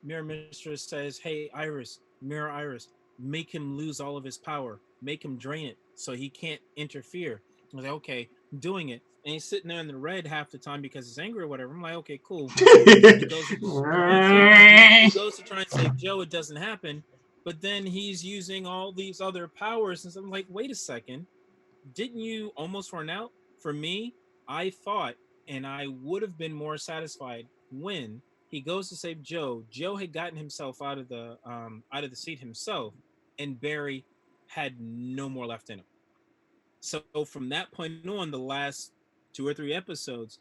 Mirror Mistress says, "Hey, Iris, Mirror Iris, make him lose all of his power. Make him drain it so he can't interfere." I was like, "Okay, I'm doing it." And he's sitting there in the red half the time because he's angry or whatever. I'm like, "Okay, cool." He goes to try and save. He goes to try and save Joe. It doesn't happen. But then he's using all these other powers, and so I'm like, "Wait a second, didn't you almost run out?" For me, I thought, and I would have been more satisfied when he goes to save Joe. Joe had gotten himself out of the seat himself, and Barry had no more left in him. So from that point on, the last 2 or 3 episodes,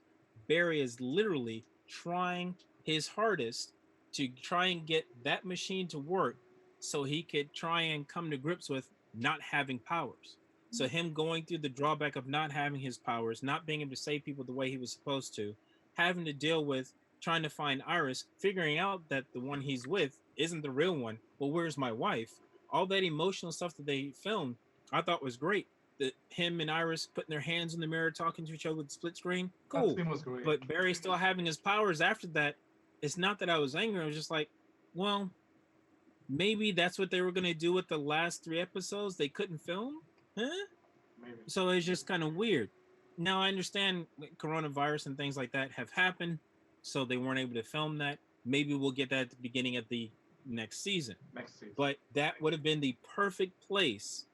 Barry is literally trying his hardest to try and get that machine to work so he could try and come to grips with not having powers. So him going through the drawback of not having his powers, not being able to save people the way he was supposed to, having to deal with trying to find Iris, figuring out that the one he's with isn't the real one. Well, where's my wife? All that emotional stuff that they filmed, I thought was great. That him and Iris putting their hands in the mirror, talking to each other with the split screen,
that
cool.
scene was great.
But Barry still having his powers after that. It's not that I was angry. I was just like, well, maybe that's what they were gonna do with the last 3 episodes. They couldn't film, huh?
Maybe.
So it's just kind of weird. Now I understand coronavirus and things like that have happened, so they weren't able to film that. Maybe we'll get that at the beginning of the next season.
Next season.
But that would have been the perfect place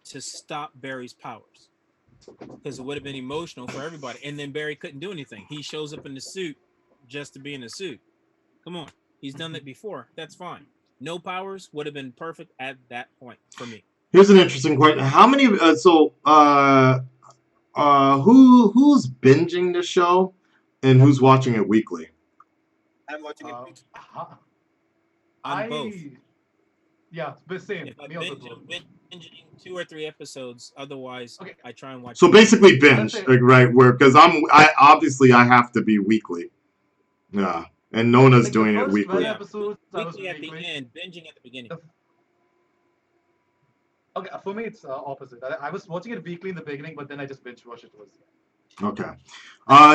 to stop Barry's powers, because it would have been emotional for everybody. And then Barry couldn't do anything. He shows up in the suit just to be in the suit. Come on, he's done that before. That's fine. No powers would have been perfect at that point for me.
Here's an interesting question. How many? Who's binging the show, and who's watching it weekly?
I'm watching it.
On both.
Yeah, but same.
If I
Me also.
binging 2 or 3 episodes, otherwise
Okay.
I try and watch.
So basically, binge,
Let's say-
like, right? Where because I have to be weekly. Yeah, and Nona's
Like
doing
the
it
first 12
weekly.
episodes, I was
weekly at the
weekly.
end, binging at the beginning.
Okay, for me it's opposite. I was watching it weekly in the beginning, but then I just binge watched it towards the end.
Okay.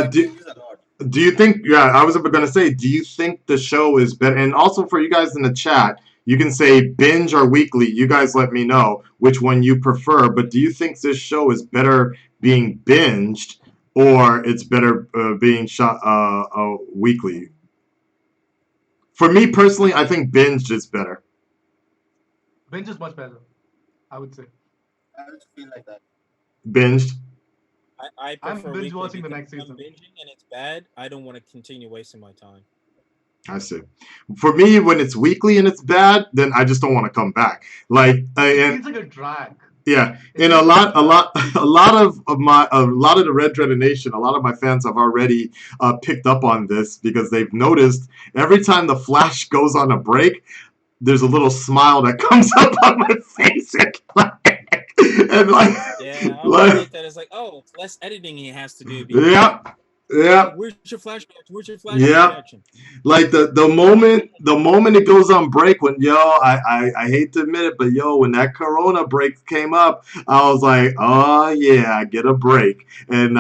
It
Do
changes a lot.
do you think? Yeah, I was going to say. Do you think the show is better? And also for you guys in the chat, you can say binge or weekly. You guys let me know which one you prefer. But do you think this show is better being binged, or it's better being shot weekly? For me personally, I think binged is better.
Binge is much better, I would say.
I also feel like that.
Binged.
I
I'm
prefer
binge
weekly
watching the
because
next
if I'm
season.
binging and it's bad, I don't want to continue wasting my time.
I see. For me, when it's weekly and it's bad, then I just don't want to come back. Like,
It
and
feels like a drag.
yeah,
It
and
feels like a drag.
a lot of the Red Dreaded Nation, a lot of my fans have already picked up on this because they've noticed every time the Flash goes on a break, there's a little smile that comes up on my face, and like,
Yeah, I always
like,
looked at it as like, oh, less editing he has to do.
yeah, Yeah,
Where's your flash reaction? Where's your flash
yeah.
reaction?
Like the moment it goes on break, when I hate to admit it, but when that Corona break came up, I was like, oh yeah, I get a break. And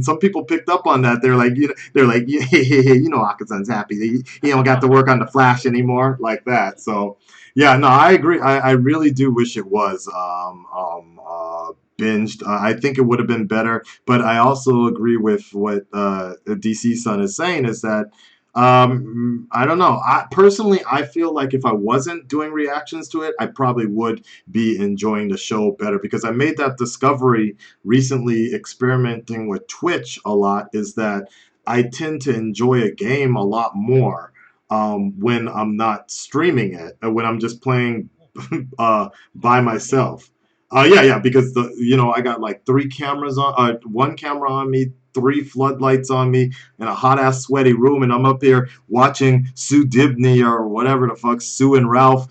some people picked up on that. They're like yeah, Akasan's happy. He don't got to work on the Flash anymore like that. So yeah, no, I agree. I really do wish it was binged. I think it would have been better, but I also agree with what DC Sun is saying, is that I don't know. I feel like if I wasn't doing reactions to it, I probably would be enjoying the show better, because I made that discovery recently experimenting with Twitch a lot, is that I tend to enjoy a game a lot more when I'm not streaming it, when I'm just playing by myself. Yeah, yeah, because I got like three cameras on, one camera on me, three floodlights on me, in a hot ass sweaty room, and I'm up here watching Sue Dibney or whatever the fuck, Sue and Ralph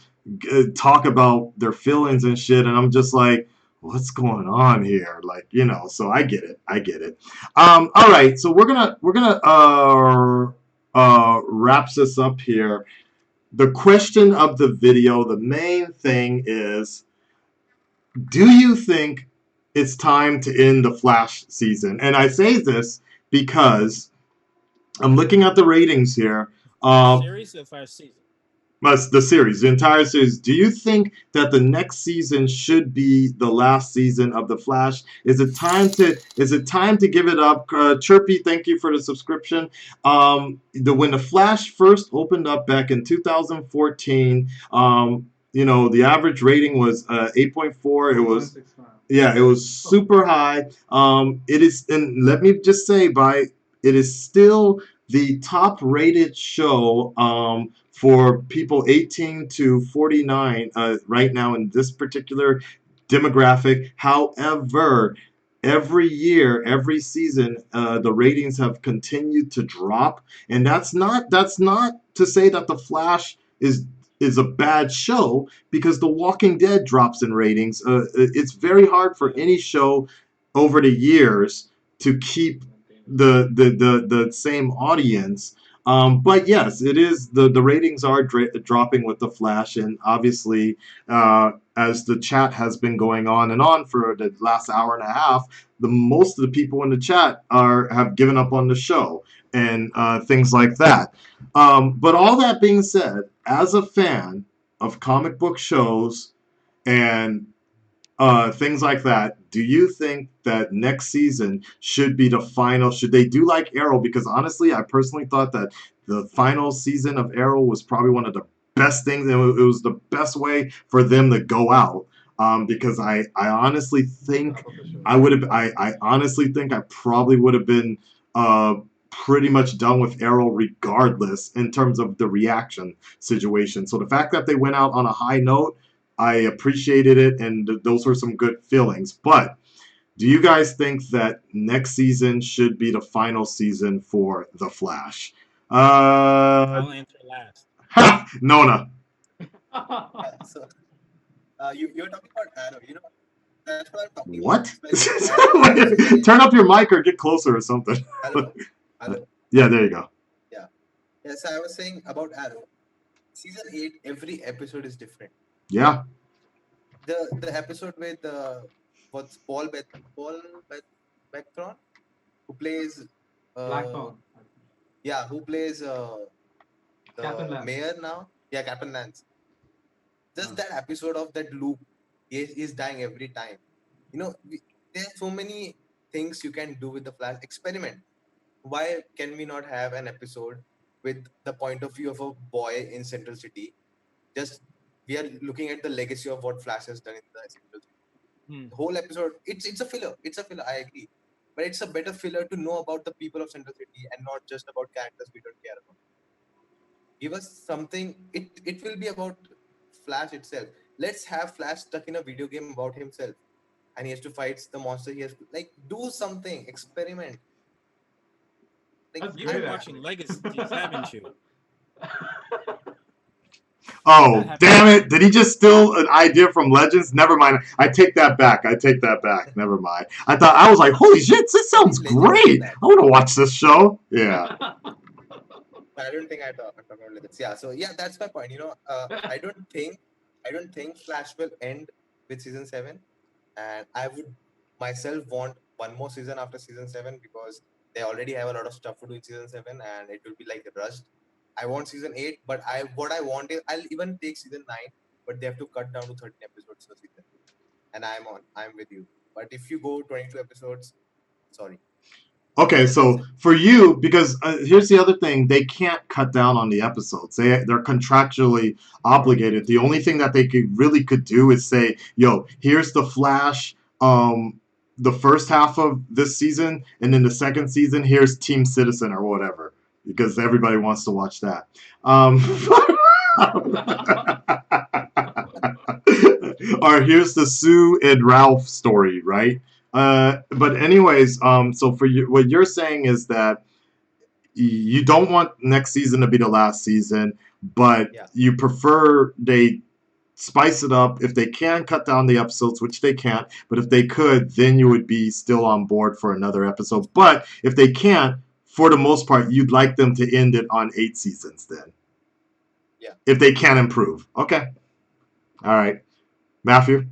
talk about their feelings and shit, and I'm just like, what's going on here? Like, so I get it. I get it. All right, so we're gonna wraps this up here. The question of the video, the main thing is, do you think it's time to end the Flash season? And I say this because I'm looking at the ratings here.
Flash
Um,
series or Flash season?
the series, the entire series. Do you think that the next season should be the last season of the Flash? Is it time to give it up? Chirpy, thank you for the subscription. When the Flash first opened up back in 2014, the average rating was 8.4. It was
8.6 now.
Yeah, it was super high. It is, and let me just say, it is still the top rated show for people 18 to 49 right now in this particular demographic. However, every year, every season, the ratings have continued to drop, and that's not to say that the Flash is a bad show, because The Walking Dead drops in ratings. It's very hard for any show over the years to keep the same audience. But yes, it is, the ratings are dropping with the Flash, and obviously, as the chat has been going on and on for the last hour and a half, the most of the people in the chat have given up on the show, and things like that. But all that being said, as a fan of comic book shows and things like that, do you think that next season should be the final? Should they do like Arrow? Because honestly, I personally thought that the final season of Arrow was probably one of the best things. It was the best way for them to go out. Because I honestly think I honestly think I probably would have been uh, pretty much done with Arrow regardless, in terms of the reaction situation. So the fact that they went out on a high note, I appreciated it, and those were some good feelings. But do you guys think that next season should be the final season for The Flash?
I'll answer last.
Nona.
Yeah, so you're talking about Arrow. That's what I'm talking about.
What?
It's like Arrow season 8.
Turn up your mic or get closer or something.
Hello, hello.
Yeah, there you go.
Yeah, yes. I was saying about Arrow. Season 8. Every episode is different.
Yeah.
The episode with what's Beckthron, who plays uh
Blackthorn.
who plays
Captain
the
Lance.
mayor now. Yeah, Captain Lance. Just that episode of that loop is dying every time. There's so many things you can do with the Flash. Experiment. Why can we not have an episode with the point of view of a boy in Central City? Just we are looking at the legacy of what Flash has done in the Central City.
Hmm.
The whole episode, it's a filler. It's a filler. I agree, but it's a better filler to know about the people of Central City and not just about characters we don't care about. Give us something. It will be about Flash itself. Let's have Flash stuck in a video game about himself, and he has to fight the monster. He has to do something. Experiment.
That's
You've been
great,
watching
actually.
Legacies, haven't you?
Oh,
happened.
damn it. Did he just steal an idea from Legends? Never mind. I take that back. I take that back. Never mind. I was like, holy shit, this
Maybe
sounds
Legends did
great.
that.
I want to watch this show. Yeah.
I don't think I talk about Legends. Yeah. So yeah, that's my point. I don't think Flash will end with season 7, and I would myself want one more season after season 7 because they already have a lot of stuff to do in season 7, and it will be like rushed. I want season 8, but what I want is I'll even take season 9, but they have to cut down to 13 episodes for season 8, and I'm with you. But if you go 22 episodes, sorry,
Okay,
that's
so
it.
for you, because here's the other thing, they can't cut down on the episodes. They're contractually obligated. The only thing that they could do is say, "Yo, here's the Flash, the first half of this season, and then the second season, here's Team Citizen or whatever," because everybody wants to watch that. Or here's the Sue and Ralph story, right? But anyways, so for you, what you're saying is that you don't want next season to be the last season, but
Yeah.
you prefer they spice it up. If they can cut down the episodes, which they can't, but if they could, then you would be still on board for another episode. But if they can't, for the most part, you'd like them to end it on 8 seasons then.
Yeah.
If they can improve. Okay. All right. Matthew?
Okay.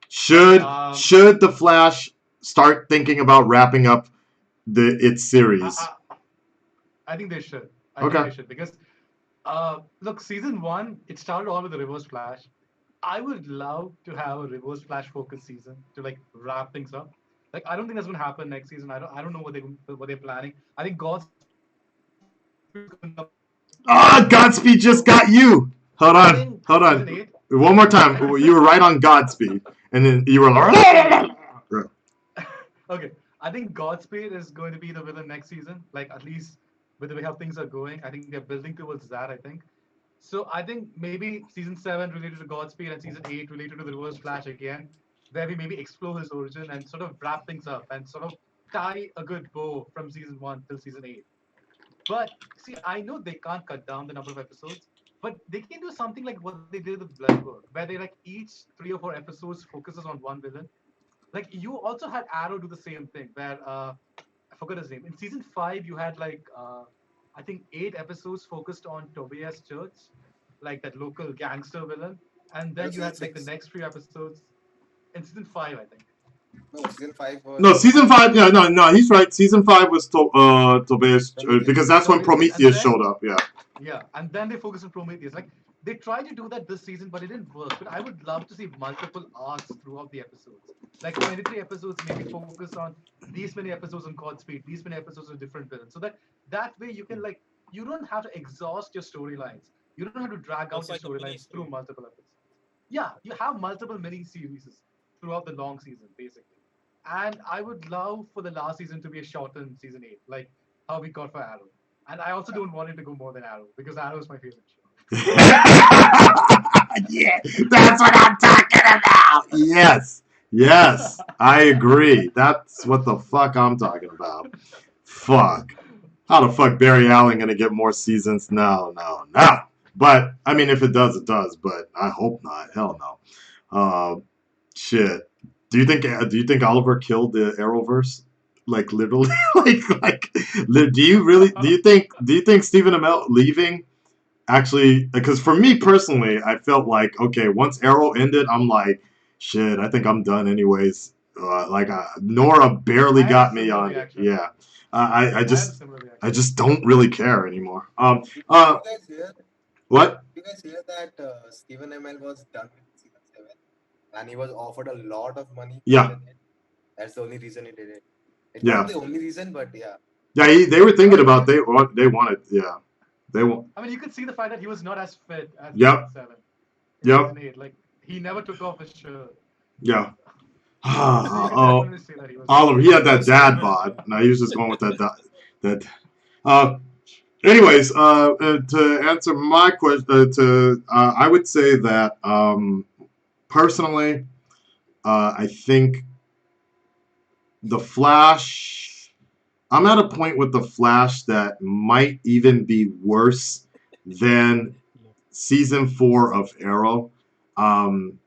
Should the Flash start thinking about wrapping up its
I,
series?
I, I think they should. I think
Okay.
they should because look, season one it started all with the Reverse Flash. I would love to have a Reverse Flash focused season to like wrap things up. Like I don't think that's going to happen next season. I don't know what they're planning. I think Godspeed is going to come next season.
Ah,
But
Godspeed just got you. Hold
I
on.
think
Hold
season
on.
eight.
One more time. You were right on Godspeed. And then you were like,
Okay, I think Godspeed is going to be the villain next season. Like at least with the way how things are going, I think they're building towards that. I think. So I think maybe season 7 related to Godspeed and season 8 related to the Reverse Flash again, where we maybe explore his origin and sort of wrap things up and sort of tie a good bow from season 1 till season 8. But see, I know they can't cut down the number of episodes, but they can do something like what they did with Bloodwork, where they like each 3 or 4 episodes focuses on one villain. Like you also had Arrow do the same thing, where I forgot his name. In season 5, you had like I think 8 episodes focused on Tobias Church, like that local gangster villain, and
That
then
was
you
season
had like the
6.
next 3 episodes in season 5, I think.
No, season 5
no,
was
season 5. Yeah, no, he's right. Season 5 was Tobias, because
Prometheus.
that's when
Tobias, yes, and
Prometheus
then
showed up. Yeah.
yeah, and then they focus on Prometheus. Like they tried to do that this season, but it didn't work. But I would love to see multiple arcs throughout the episodes. Like 23 episodes, maybe focus on these many episodes on Godspeed, these many episodes on different villains. So that way you can like you don't have to exhaust your storylines. You don't have to drag
It's
out your
like a mini
storylines through
series.
multiple episodes. Yeah, you have multiple mini series throughout the long season, basically. And I would love for the last season to be a shortened season 8, like how we got for Arrow. And I also don't want it to go more than Arrow because Arrow is my favorite show.
Yeah, that's what I'm talking about. Yes. Yes. I agree. That's what the fuck I'm talking about. Fuck. How the fuck Barry Allen gonna get more seasons? No, no, no. But I mean, if it does, it does. But I hope not. Hell no. Shit. Do you think Oliver killed the Arrowverse? Like literally, do you think Stephen Amell leaving actually? Because for me personally, I felt like okay, once Arrow ended, I'm like, shit. I think I'm done anyways. Nora barely
I had a
got me
similar
on.
reaction.
Yeah, I
I had a
just
similar
I
reaction.
just don't really care anymore.
Did you guys hear?
What?
Did you guys hear that Stephen ML was done with season 7, and he was offered a lot of money for
Yeah,
season 8? That's the only reason he did it. It's not
yeah,
the only reason, but yeah.
yeah. They were
I
thinking
mean,
about they wanted. Yeah, they want.
I mean, you could see the fact that he was not as fit as in season
Yep,
7, in
yep,
season 8. Like he never took off his shirt,
yeah.
so you could
Oh,
definitely say that he was fit.
Oliver, he had that
Most
dad
definitely.
bod. No, he was just going with that. Uh, anyways, to answer my question, I would say that personally, I think the Flash. I'm at a point with the Flash that might even be worse than season 4 of Arrow. Um,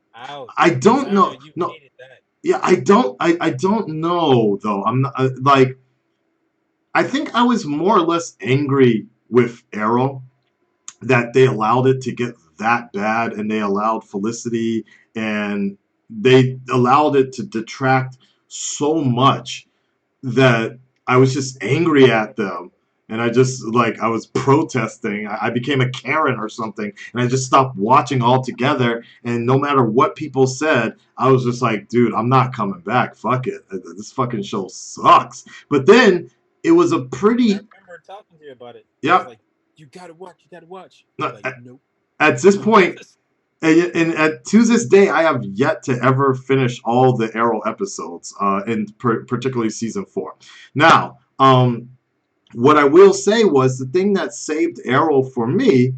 I
Ouch,
don't
Sarah,
know.
you
No,
hated that.
yeah, I don't know though. I'm not like I think I was more or less angry with Arrow that they allowed it to get that bad, and they allowed Felicity, and they allowed it to detract so much that I was just angry at them. And I just like I was protesting. I became a Karen or something, and I just stopped watching altogether. And no matter what people said, I was just like, dude, I'm not coming back. Fuck it. This fucking show sucks. But then it was a
I
pretty,
remember talking to you about it. I was
yep.
like, "You gotta watch. You gotta watch." You're
No,
like, "Nope."
at this point, and to this day, I have yet to ever finish all the Arrow episodes, particularly season 4. Now, what I will say was the thing that saved Arrow for me.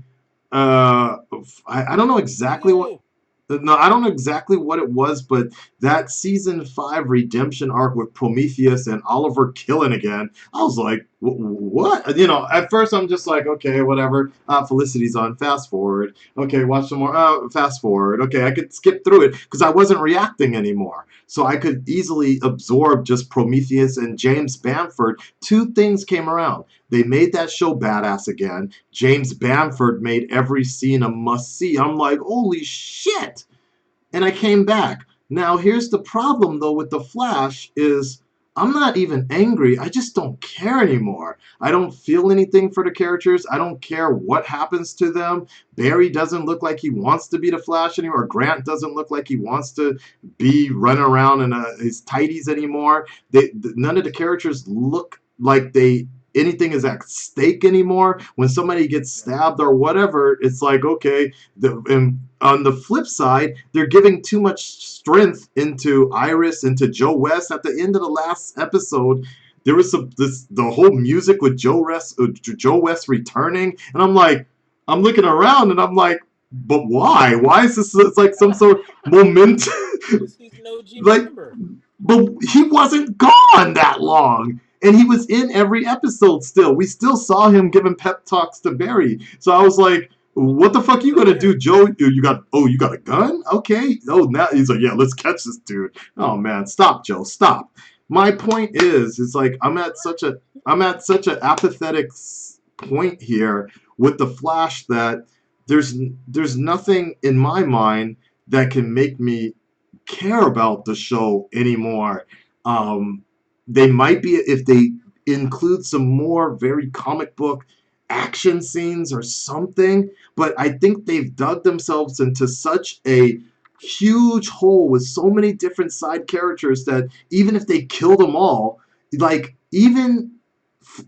Uh, I don't know exactly what.
Ego.
No, I don't know exactly what it was, but that season 5 redemption arc with Prometheus and Oliver killing again, I was like, what? You know, at first I'm just like, okay, whatever. Felicity's on. Fast forward. Okay, watch some more. Fast forward. Okay, I could skip through it because I wasn't reacting anymore. So I could easily absorb just Prometheus and James Bamford. Two things came around. They made that show badass again. James Bamford made every scene a must see. I'm like, holy shit! And I came back. Now here's the problem though with the Flash is I'm not even angry. I just don't care anymore. I don't feel anything for the characters. I don't care what happens to them. Barry doesn't look like he wants to be the Flash anymore. Grant doesn't look like he wants to be running around in his tighties anymore. None of the characters look like they anything is at stake anymore. When somebody gets stabbed or whatever, it's like okay. And on the flip side, they're giving too much strength into Iris, into Joe West. At the end of the last episode, there was the whole music with Joe West returning, and I'm looking around and I'm like, but why? Why is this? It's like some sort of momentum.
Because he's an OG
Like,
member.
but he wasn't gone that long. And he was in every episode still. We still saw him giving pep talks to Barry. So I was like, what the fuck
He's
you
still
gonna
there.
do, Joe? You got a gun? Okay. Oh, now he's like, yeah, let's catch this dude. Oh man, stop, Joe, stop. My point is, it's like I'm at such an apathetic point here with the Flash that there's there's nothing in my mind that can make me care about the show anymore. Um, they might be if they include some more very comic book action scenes or something, but I think they've dug themselves into such a huge hole with so many different side characters that even if they kill them all, like even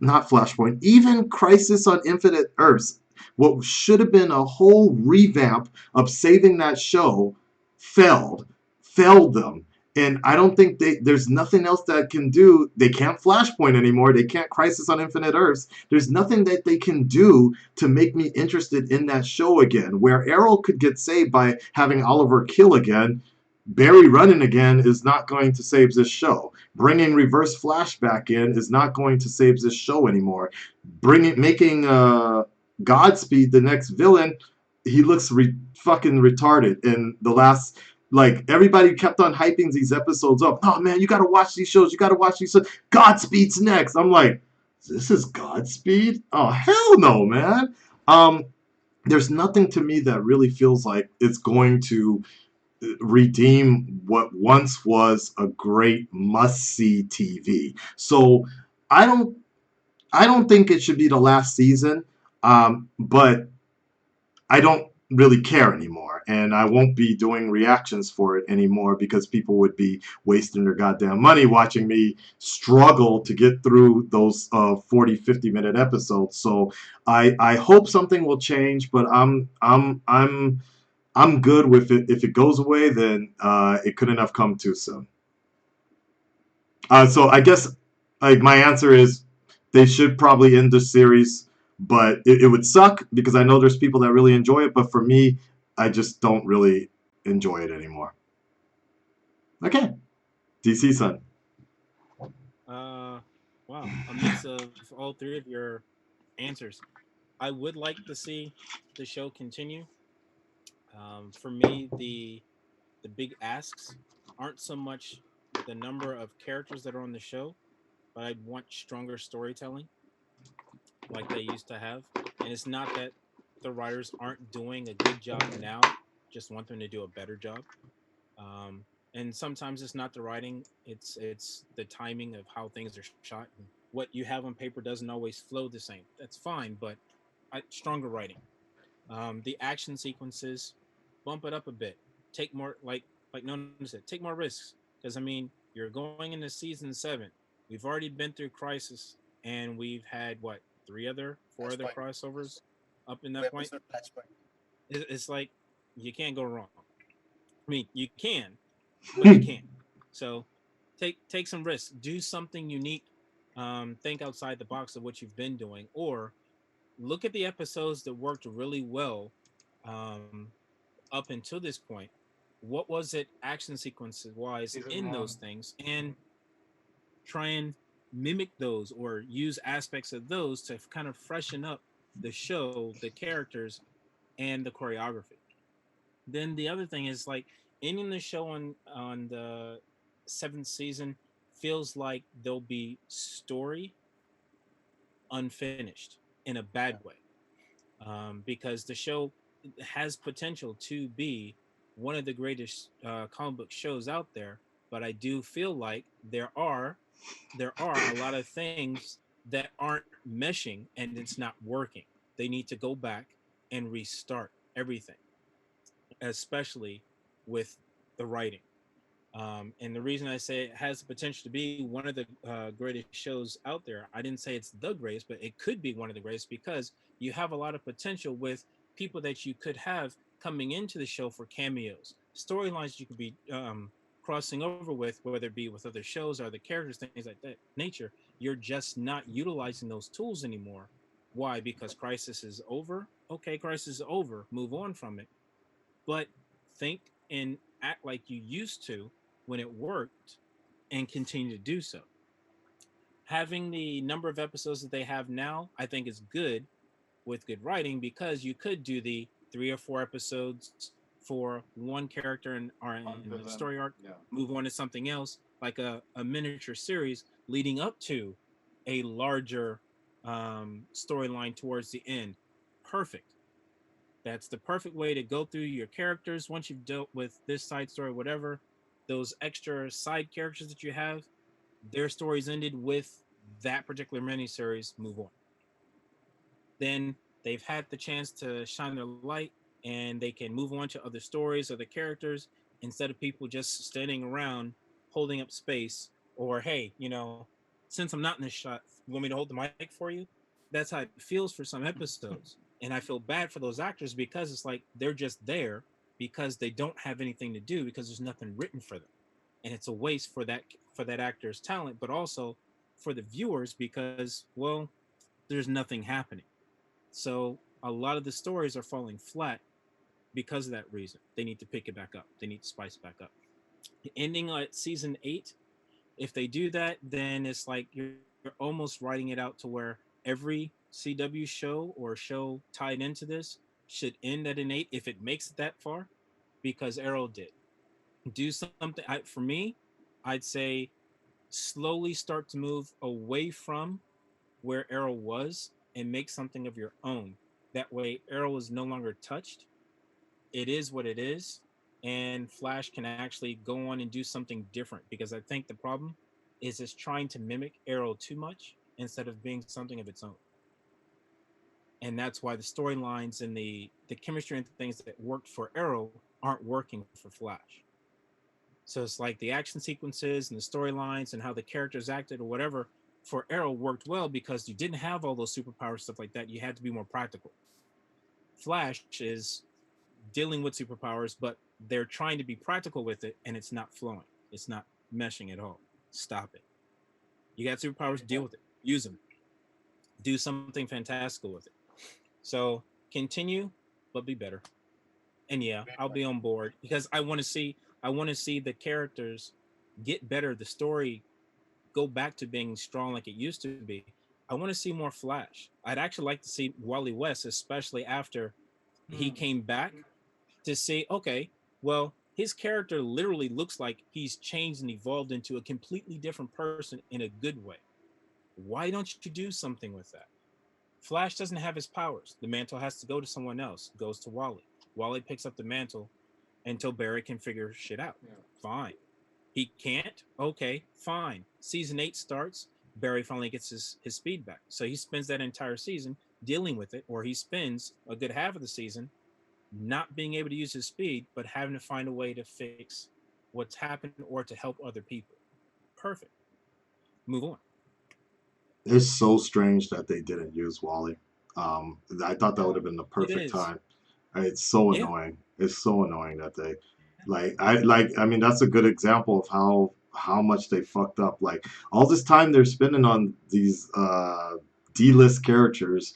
not Flashpoint, even Crisis on Infinite Earths, what should have been a whole revamp of saving that show failed failed them. And I don't think there's nothing else that can do. They can't Flashpoint anymore. They can't Crisis on Infinite Earths. There's nothing that they can do to make me interested in that show again. Where Arrow could get saved by having Oliver kill again, Barry running again is not going to save this show. Bringing Reverse Flash back in is not going to save this show anymore. Making Godspeed the next villain, he looks fucking retarded in the last. Like everybody kept on hyping these episodes up. Oh man, you gotta watch these shows. You gotta watch these shows. Godspeed's next. I'm like, this is Godspeed? Oh hell no, man. Um, there's nothing to me that really feels like it's going to redeem what once was a great must-see TV. So I don't I don't think it should be the last season. But I don't really care anymore, and I won't be doing reactions for it anymore because people would be wasting their goddamn money watching me struggle to get through those 40, 50-minute episodes. So I hope something will change, but I'm good with it. If it goes away, then it couldn't have come too soon. So I guess like my answer is they should probably end the series, but it would suck because I know there's people that really enjoy it. But for me, I just don't really enjoy it anymore. Okay, DC Sun.
Uh, wow, a mix of all three of your answers. I would like to see the show continue. For me, the big asks aren't so much the number of characters that are on the show, but I want stronger storytelling like they used to have. And it's not that the writers aren't doing a good job now, just want them to do a better job. Um, and sometimes it's not the writing; it's the timing of how things are shot. And what you have on paper doesn't always flow the same. That's fine, but stronger writing. The action sequences, bump it up a bit. Take more like Nona said, take more risks. Because I mean, you're going into season 7. We've already been through Crisis, and we've had what, four other
Flashpoint.
crossovers up in
Two
that point.
episode Flashpoint.
It's like you can't go wrong. I mean, you can, but you can't. So take some risks. Do something unique. Think outside the box of what you've been doing, or look at the episodes that worked really well um, up until this point. What was it action sequences wise
Season
in those
one.
things, and try and mimic those or use aspects of those to kind of freshen up the show, the characters, and the choreography. Then the other thing is like ending the show on the 7th season feels like there'll be story unfinished in a bad way, because the show has potential to be one of the greatest comic book shows out there. But I do feel like there are a lot of things that aren't meshing and it's not working. They need to go back and restart everything, especially with the writing. And the reason I say it has the potential to be one of the greatest shows out there, I didn't say it's the greatest, but it could be one of the greatest because you have a lot of potential with people that you could have coming into the show for cameos, storylines you could be crossing over with, whether it be with other shows or other characters, things like that nature. You're just not utilizing those tools anymore. Why? Because Crisis is over. Okay, Crisis is over. Move on from it, but think and act like you used to when it worked and continue to do so. Having the number of episodes that they have now, I think is good with good writing because you could do the 3 or 4 episodes for one character in the
Villain.
story arc,
Yeah.
move on to something else, like a miniature series leading up to a larger storyline towards the end. Perfect. That's the perfect way to go through your characters once you've dealt with this side story, whatever. Those extra side characters that you have, their stories ended with that particular miniseries. Move on. Then they've had the chance to shine their light and they can move on to other stories, other characters, instead of people just standing around holding up space. Or, hey, since I'm not in this shot, you want me to hold the mic for you? That's how it feels for some episodes. And I feel bad for those actors because it's like they're just there because they don't have anything to do because there's nothing written for them. And it's a waste for that actor's talent, but also for the viewers because, well, there's nothing happening. So a lot of the stories are falling flat because of that reason. They need to pick it back up. They need to spice it back up. Ending at season 8, if they do that, then it's like you're almost writing it out to where every CW show or show tied into this should end at an 8 if it makes it that far, because Arrow did. Do something. For me, I'd say slowly start to move away from where Arrow was and make something of your own. That way, Arrow is no longer touched. It is what it is, and Flash can actually go on and do something different. Because I think the problem is it's trying to mimic Arrow too much instead of being something of its own. And that's why the storylines and the chemistry and things that worked for Arrow aren't working for Flash. So it's like the action sequences and the storylines and how the characters acted or whatever for Arrow worked well because you didn't have all those superpowers, stuff like that. You had to be more practical. Flash is dealing with superpowers, but they're trying to be practical with it and it's not flowing. It's not meshing at all. Stop it. You got superpowers, deal with it. Use them. Do something fantastical with it. So continue, but be better. And yeah,
Great
I'll
point.
be on board because I want to see the characters get better, the story go back to being strong like it used to be. I want to see more Flash. I'd actually like to see Wally West, especially after he
Hmm.
came back, to see, okay, well, his character literally looks like he's changed and evolved into a completely different person in a good way. Why don't you do something with that? Flash doesn't have his powers. The mantle has to go to someone else. It goes to Wally. Wally picks up the mantle until Barry can figure shit out.
Yeah.
Fine. He can't? Okay, fine. Season 8 starts. Barry finally gets his speed back. So he spends that entire season dealing with it, or he spends a good half of the season not being able to use his speed, but having to find a way to fix what's happened or to help other people. Perfect. Move on.
It's so strange that they didn't use Wally. I thought that would
Yeah.
have been the
It
perfect
is.
time. It's so
Yeah.
annoying. It's so annoying that they
Yeah.
I mean that's a good example of how much they fucked up. Like all this time they're spending on these D-list characters,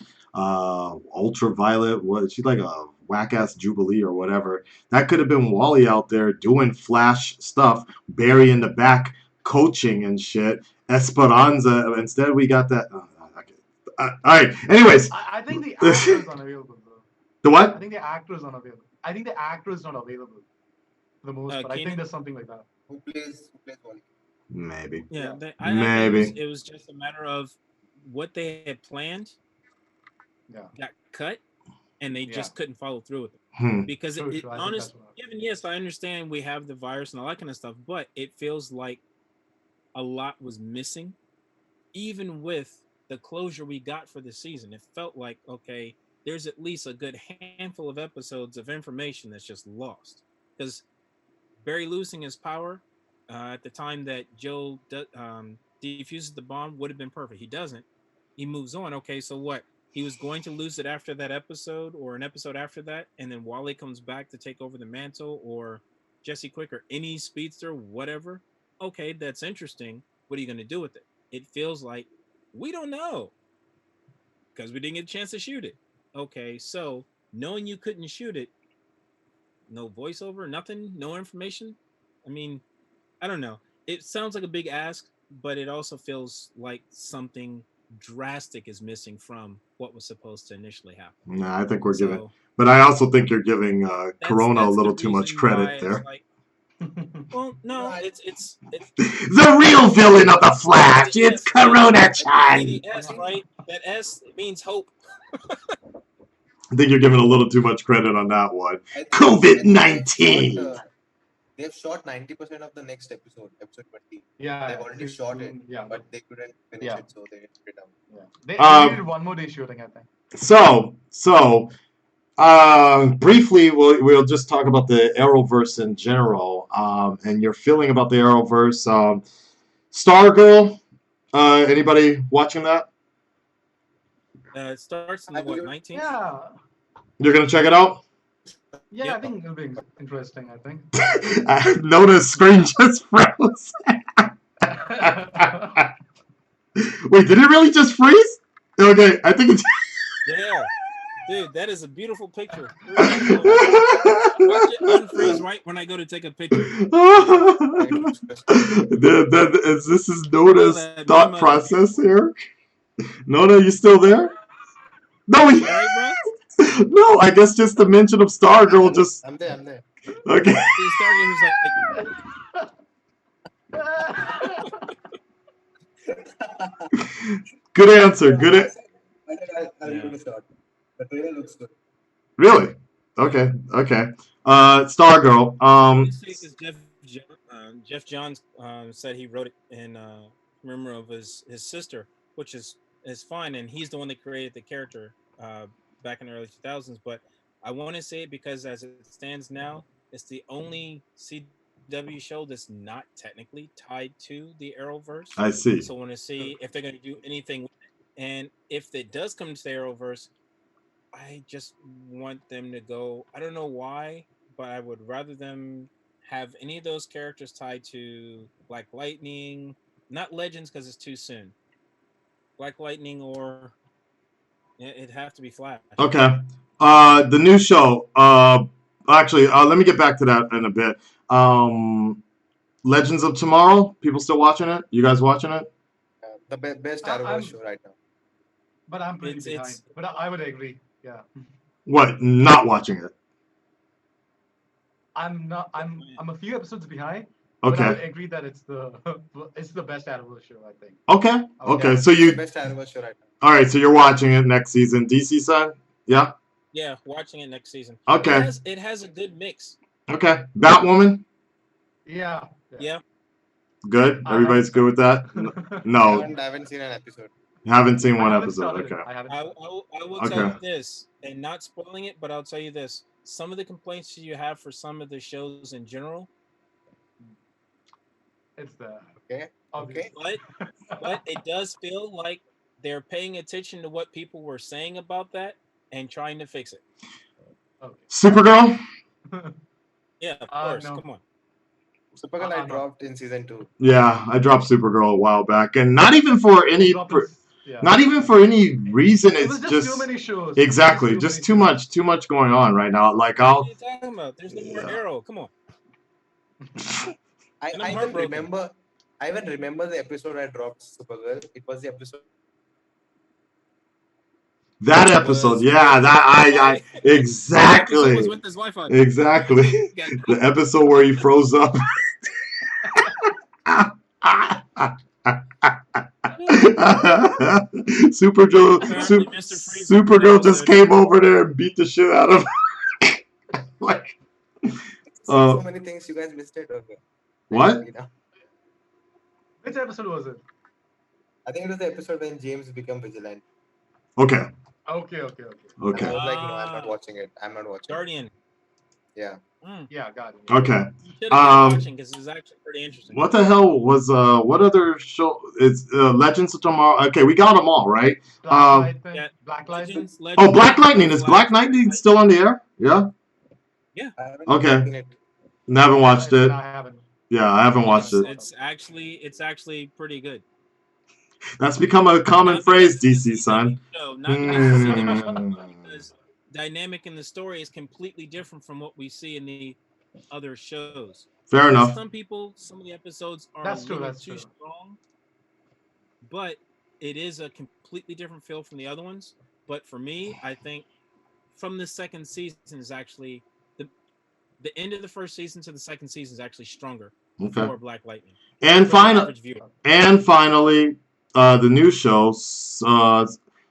Ultraviolet, what she's like a whack ass Jubilee or whatever. That could have been Wally out there doing Flash stuff, Barry in the back coaching and shit. Esperanza. Instead, we got that. Okay. All right. Anyways,
I think the actor is unavailable, though.
the
I
what?
think the actor is unavailable. I think the actor is not available for the most part. I think
Keenan.
there's something like that.
Who plays Wally?
Maybe.
Yeah.
Yeah.
I think
Maybe.
it was just a matter of what they had planned
Yeah.
got cut, and they
Yeah.
just couldn't follow through with it.
Hmm.
Because
True,
it
true. I think
honest,
that's what happened.
given yes, I understand we have the virus and all that kind of stuff, but it feels like a lot was missing, even with the closure we got for the season. It felt like, okay, there's at least a good handful of episodes of information that's just lost. Because Barry losing his power at the time that defuses the bomb would have been perfect. He doesn't. He moves on. Okay, so what? He was going to lose it after that episode or an episode after that, and then Wally comes back to take over the mantle, or Jesse Quick or any speedster, whatever. Okay, that's interesting. What are you going to do with it? It feels like we don't know because we didn't get a chance to shoot it. Okay, so knowing you couldn't shoot it, no voiceover, nothing, no information. I mean, I don't know. It sounds like a big ask, but it also feels like something drastic is missing from what was supposed to initially happen.
Nah, I think we're giving,
So
but I also think you're giving Corona a
that's the
little too much
reason why
credit
it's
there.
like, well,
No,
no,
I,
it's
The real villain of the
it's
Flash,
the
it's
S, right? Again,
Corona-chan.
the
I
S,
think
right? That S means hope.
I think you're giving a little too much credit on that one.
I think
COVID-19.
they've shot 90% of the next episode 20.
Yeah.
They've already shot it,
Yeah.
but they couldn't finish
Yeah.
it, so they didn't put it out.
Yeah. They
Um,
needed one more day shooting, I think.
so briefly, we'll just talk about the Arrowverse in general, and your feeling about the Arrowverse. Stargirl, anybody watching that?
It starts in
I
the what,
will
19th?
Yeah.
You're gonna check it out?
Yeah,
Yep.
I think it'll be interesting, I think.
Nona's screen just froze. Wait, did it really just freeze? Okay, I think it's.
Yeah. Dude, that is a beautiful picture. Watch it unfreeze right when I go to take a picture.
This is Nona's
that meme
thought
of-
process here. Nona, you still there? No,
You all right, bro?
no. I guess just the mention of Stargirl just
I'm there.
okay.
See, Stargate was
Good answer. Good.
I'll
Yeah.
give it a shot. The trailer looks good.
Really? Okay. Okay. Stargirl.
because Jeff Johns said he wrote it in memory of his sister, which is fine, and he's the one that created the character back in the early 2000s. But I want to say it because as it stands now, it's the only CW show that's not technically tied to the Arrowverse.
I see.
So I want to see if they're going to do anything with it. And if it does come to the Arrowverse, I just want them to go. I don't know why, but I would rather them have any of those characters tied to Black Lightning, not Legends because it's too soon. Black Lightning, or it'd have to be Flash.
Okay. The new show. Actually, let me get back to that in a bit. Legends of Tomorrow. People still watching it? You guys watching it?
The best
I'm-
Arrowverse show right now.
But I'm pretty
It's
behind.
it's
But I would agree. Yeah.
What? Not watching it?
I'm not. I'm a few episodes behind, but I would
Okay.
agree that it's the it's the best Arrow show. I think.
Okay.
I would
Okay.
Yeah,
agree.
So
it's the
you.
best anime show right
All right. So you're watching it next season, DC son. Yeah.
yeah, watching it next season.
Okay.
It has a good mix.
Okay. Batwoman.
Yeah. Yeah.
Yeah.
Good.
I haven't
Everybody's good with
started
that.
it.
now.
No.
I haven't seen an episode.
Haven't seen
I
one
haven't
episode.
started it.
Okay.
I haven't started it.
I will tell
Okay.
you this, and not spoiling it, but I'll tell you this: some of the complaints you have for some of the shows in general,
It's the
Okay.
obvious.
Okay.
but it does feel like they're paying attention to what people were saying about that and trying to fix it.
Okay.
Supergirl.
Yeah, of course.
No.
Come on.
Supergirl I
No.
dropped in season 2.
Yeah, I dropped Supergirl a while back, and not even for
You
any.
dropped this. Yeah.
Not even for any reason.
It
It's
was just too
just
many shows.
exactly
It was
just
too many shows.
too much going on right now. Like
What are
I'll
you talking about? There's no more
yeah.
Arrow. Come on.
I,
And
I
I'm
even
heartbroken.
remember I even remember the episode I dropped Supergirl. It was the episode
That
It
episode,
was
yeah,
with his
I
wife. That episode was
exactly,
with his wife on.
exactly.
Got
The episode where he froze up.
apparently Mr. Freeze in that
Supergirl just
episode.
came over there and beat the shit out of him. Like,
so
uh,
many things you guys missed it. Okay.
what?
You know,
Which episode was it?
I think it was the episode when James became vigilant.
Okay,
Okay.
And I
okay,
was like, no, I'm not
Ah,
watching it. I'm not watching it.
Guardian.
Yeah.
Mm,
Yeah, got it.
okay.
you should have kept
Um,
watching because it's actually pretty interesting.
what the hell was what other show? It's Legends of Tomorrow. Okay, we got them all right.
Black
Um,
Lightning.
Yeah,
Black Lightning.
oh,
Legends,
Black Lightning is
Flash.
Black Lightning still on the air? Yeah.
Yeah,
I haven't
Okay.
seen it.
Haven't watched
Even
it.
I haven't.
Yeah, I haven't watched it.
it's actually pretty good.
That's become a common
Not
phrase,
because
DC
it's a
son.
CW show, not because it's a CW show,
Hmm.
but because dynamic in the story is completely different from what we see in the other shows.
Fair
For
enough.
some people, some of the episodes are
That's
a
true.
little
That's
too
true.
strong, but it is a completely different feel from the other ones. But for me, I think from the second season is actually the end of the first season to the second season is actually stronger
Okay.
for Black Lightning.
And
For the average viewer.
finally, the new show,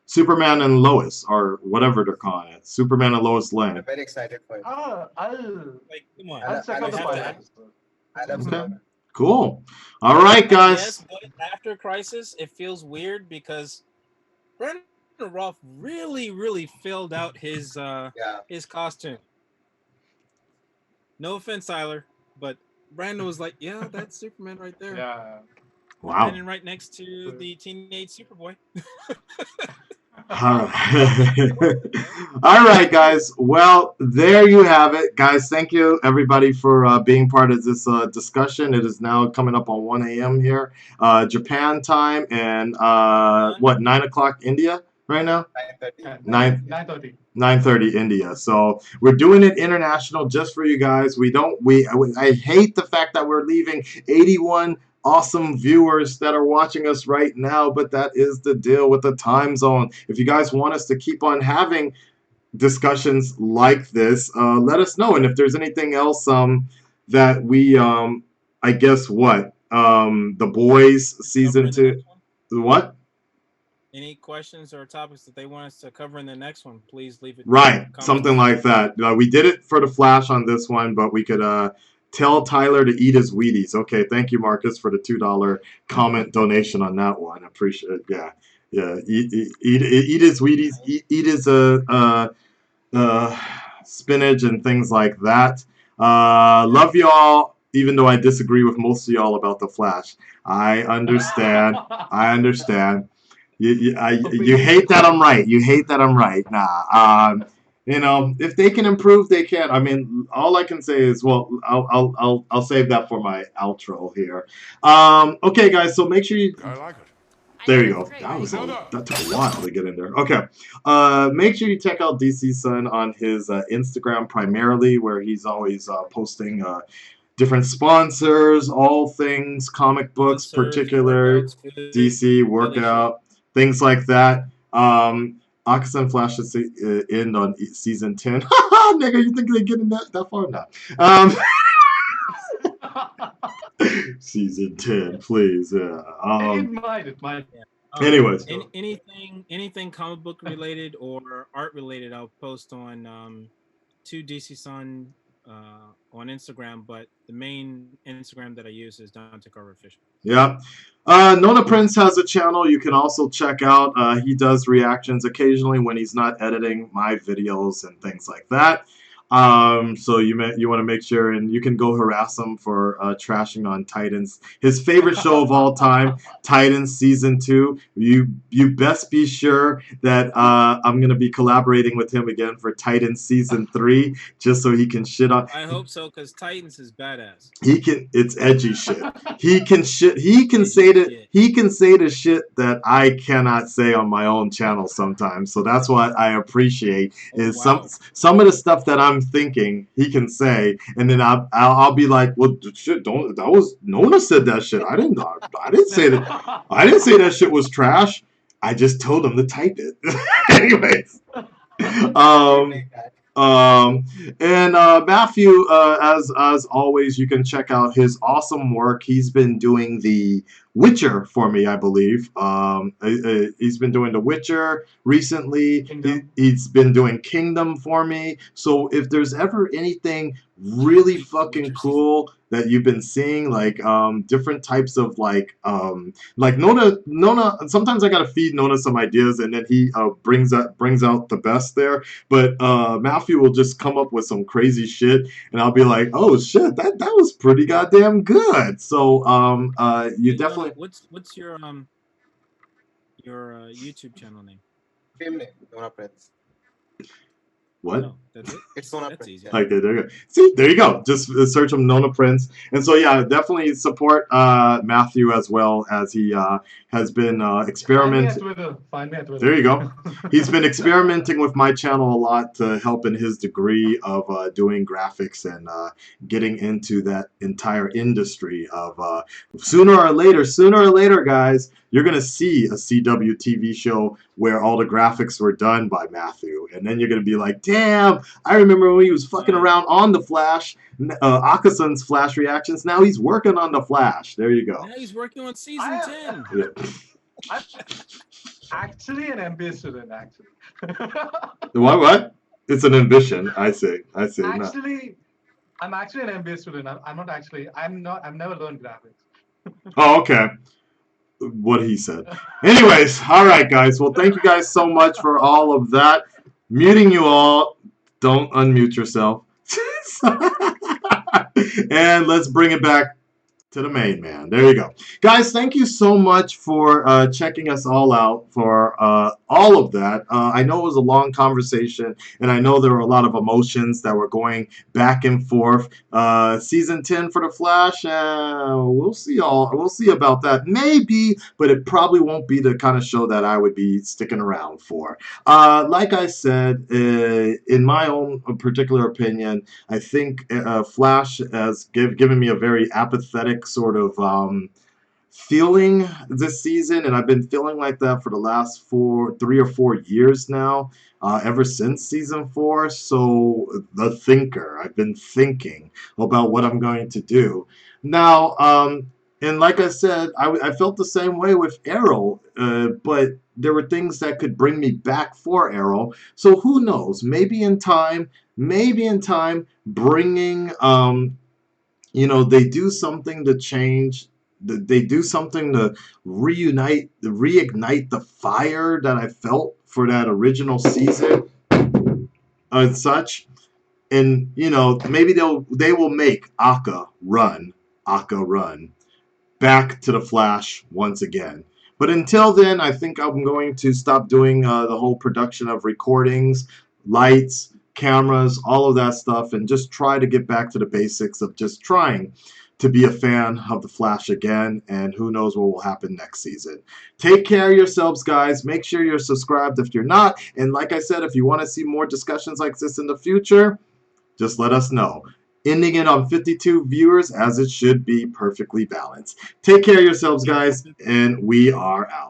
Superman and Lois, or whatever they're calling it, Superman and Lois
I'm
Lane.
very excited for it.
I'll
Like, come on.
I'll check
I
out the
love
pilot
that.
episode.
I love
Okay.
Superman.
Cool. All right, guys.
Yes, but after Crisis, it feels weird because Brandon Roth really filled out his
Yeah.
costume. No offense, Tyler, but Brandon was like, "Yeah, that's Superman right there,
Yeah.
Wow.
standing right next to the teenage Superboy."
All right. All right, guys. Well, there you have it, guys. Thank you, everybody, for being part of this discussion. It is now coming up on 1 a.m. here, Japan time, and what 9 o'clock India right now?
9:30.
Yeah,
9
9:30.
9:30 India. So we're doing it international just for you guys. I hate the fact that we're leaving 81 awesome viewers that are watching us right now, but that is the deal with the time zone. If you guys want us to keep on having discussions like this, let us know. And if there's anything else that we I guess what The Boys
Cover
season
in the
2
next one.
what?
Any questions or topics that they want us to cover in the next one, please leave it.
Right,
in the comments
something
below.
like that. We did it for the Flash on this one, but we could tell Tyler to eat his Wheaties. Okay, thank you, Marcus, for the $2 comment donation on that one. I appreciate it. Yeah. Eat his Wheaties. Eat his spinach and things like that. Love y'all, even though I disagree with most of y'all about the Flash. I understand. I understand. You hate that I'm right. You hate that I'm right. Nah. If they can improve, they can. I mean, all I can say is, well, I'll save that for my outro here. Okay, guys. So make sure you.
I like it.
There you go. That took a while to get in there. Okay. Make sure you check out DC Sun on his Instagram primarily, where he's always posting different sponsors, all things comic books,
Sponsors,
particular
workouts, food,
DC
daily
workout, things like that. Akasan Flash is end on season 10. Nigga, you think they're getting that far? No. Season 10, please.
It might.
Yeah.
Anyways.
Anything comic book related or art related, I'll post on to DC Sun on Instagram, but the main Instagram that I use is Dante Carver Official.
Yeah. Nona Prince has a channel you can also check out. He does reactions occasionally when he's not editing my videos and things like that. So you want to make sure, and you can go harass him for trashing on Titans, his favorite show of all time, Titans season 2. You best be sure that I'm gonna be collaborating with him again for Titans season 3, just so he can shit on.
I hope so, because Titans is badass.
It's edgy shit. He can say the shit that I cannot say on my own channel sometimes. So that's what I appreciate is some of the stuff that I'm thinking he can say, and then I'll be like, well, shit, Nona said that shit. I didn't say that. I didn't say that shit was trash. I just told him to type it. Anyways. And Matthew, as always, you can check out his awesome work. He's been doing The Witcher for me, I believe. He's been doing The Witcher recently. He's been doing Kingdom for me. So if there's ever anything really fucking cool that you've been seeing, like different types of like Nona, sometimes I gotta feed Nona some ideas, and then he brings out the best there. But Matthew will just come up with some crazy shit, and I'll be like, oh shit, that was pretty goddamn good. So you definitely.
What's your YouTube channel name?
Same name, Nona Prince.
What?
No, that's it.
It's Nona
That's
Prince.
easy.
Okay, there you go. See, there you go. Just search him, Nona Prince. And so, yeah, definitely support Matthew as well, as he has been experimenting.
Find me at Twitter.
There you go. He's been experimenting with my channel a lot to help in his degree of doing graphics and getting into that entire industry of sooner or later, guys, you're going to see a CW TV show where all the graphics were done by Matthew. And then you're going to be like, damn, I remember when he was fucking around on The Flash, Akasan's Flash reactions. Now he's working on The Flash. There you go.
Now he's working on season 10.
Yeah.
I'm actually an MBA student, actually.
What? It's an ambition. I say.
Actually, I'm actually an MBA student. I've never learned graphics.
Oh, okay. What he said. Anyways, all right, guys. Well, thank you guys so much for all of that. Muting you all. Don't unmute yourself. And let's bring it back to the main man. There you go. Guys, thank you so much for checking us all out for all of that. I know it was a long conversation, and I know there were a lot of emotions that were going back and forth. Season 10 for The Flash, we'll see about that. Maybe, but it probably won't be the kind of show that I would be sticking around for. Like I said, in my own particular opinion, I think Flash has given me a very apathetic sort of feeling this season, and I've been feeling like that for the last 3 or 4 years now, ever since season 4. So the thinker, I've been thinking about what I'm going to do now. And like I said, I felt the same way with Arrow, but there were things that could bring me back for Arrow. So who knows? Maybe in time, bringing they do something to change. They do something to reignite the fire that I felt for that original season and such. And maybe they will make Akka run back to the Flash once again. But until then, I think I'm going to stop doing the whole production of recordings, lights, cameras, all of that stuff, and just try to get back to the basics of just trying to be a fan of the Flash again, and who knows what will happen next season. Take care of yourselves, guys. Make sure you're subscribed if you're not, and like I said, if you want to see more discussions like this in the future, just let us know. Ending it on 52 viewers, as it should be, perfectly balanced. Take care of yourselves, guys, and we are out.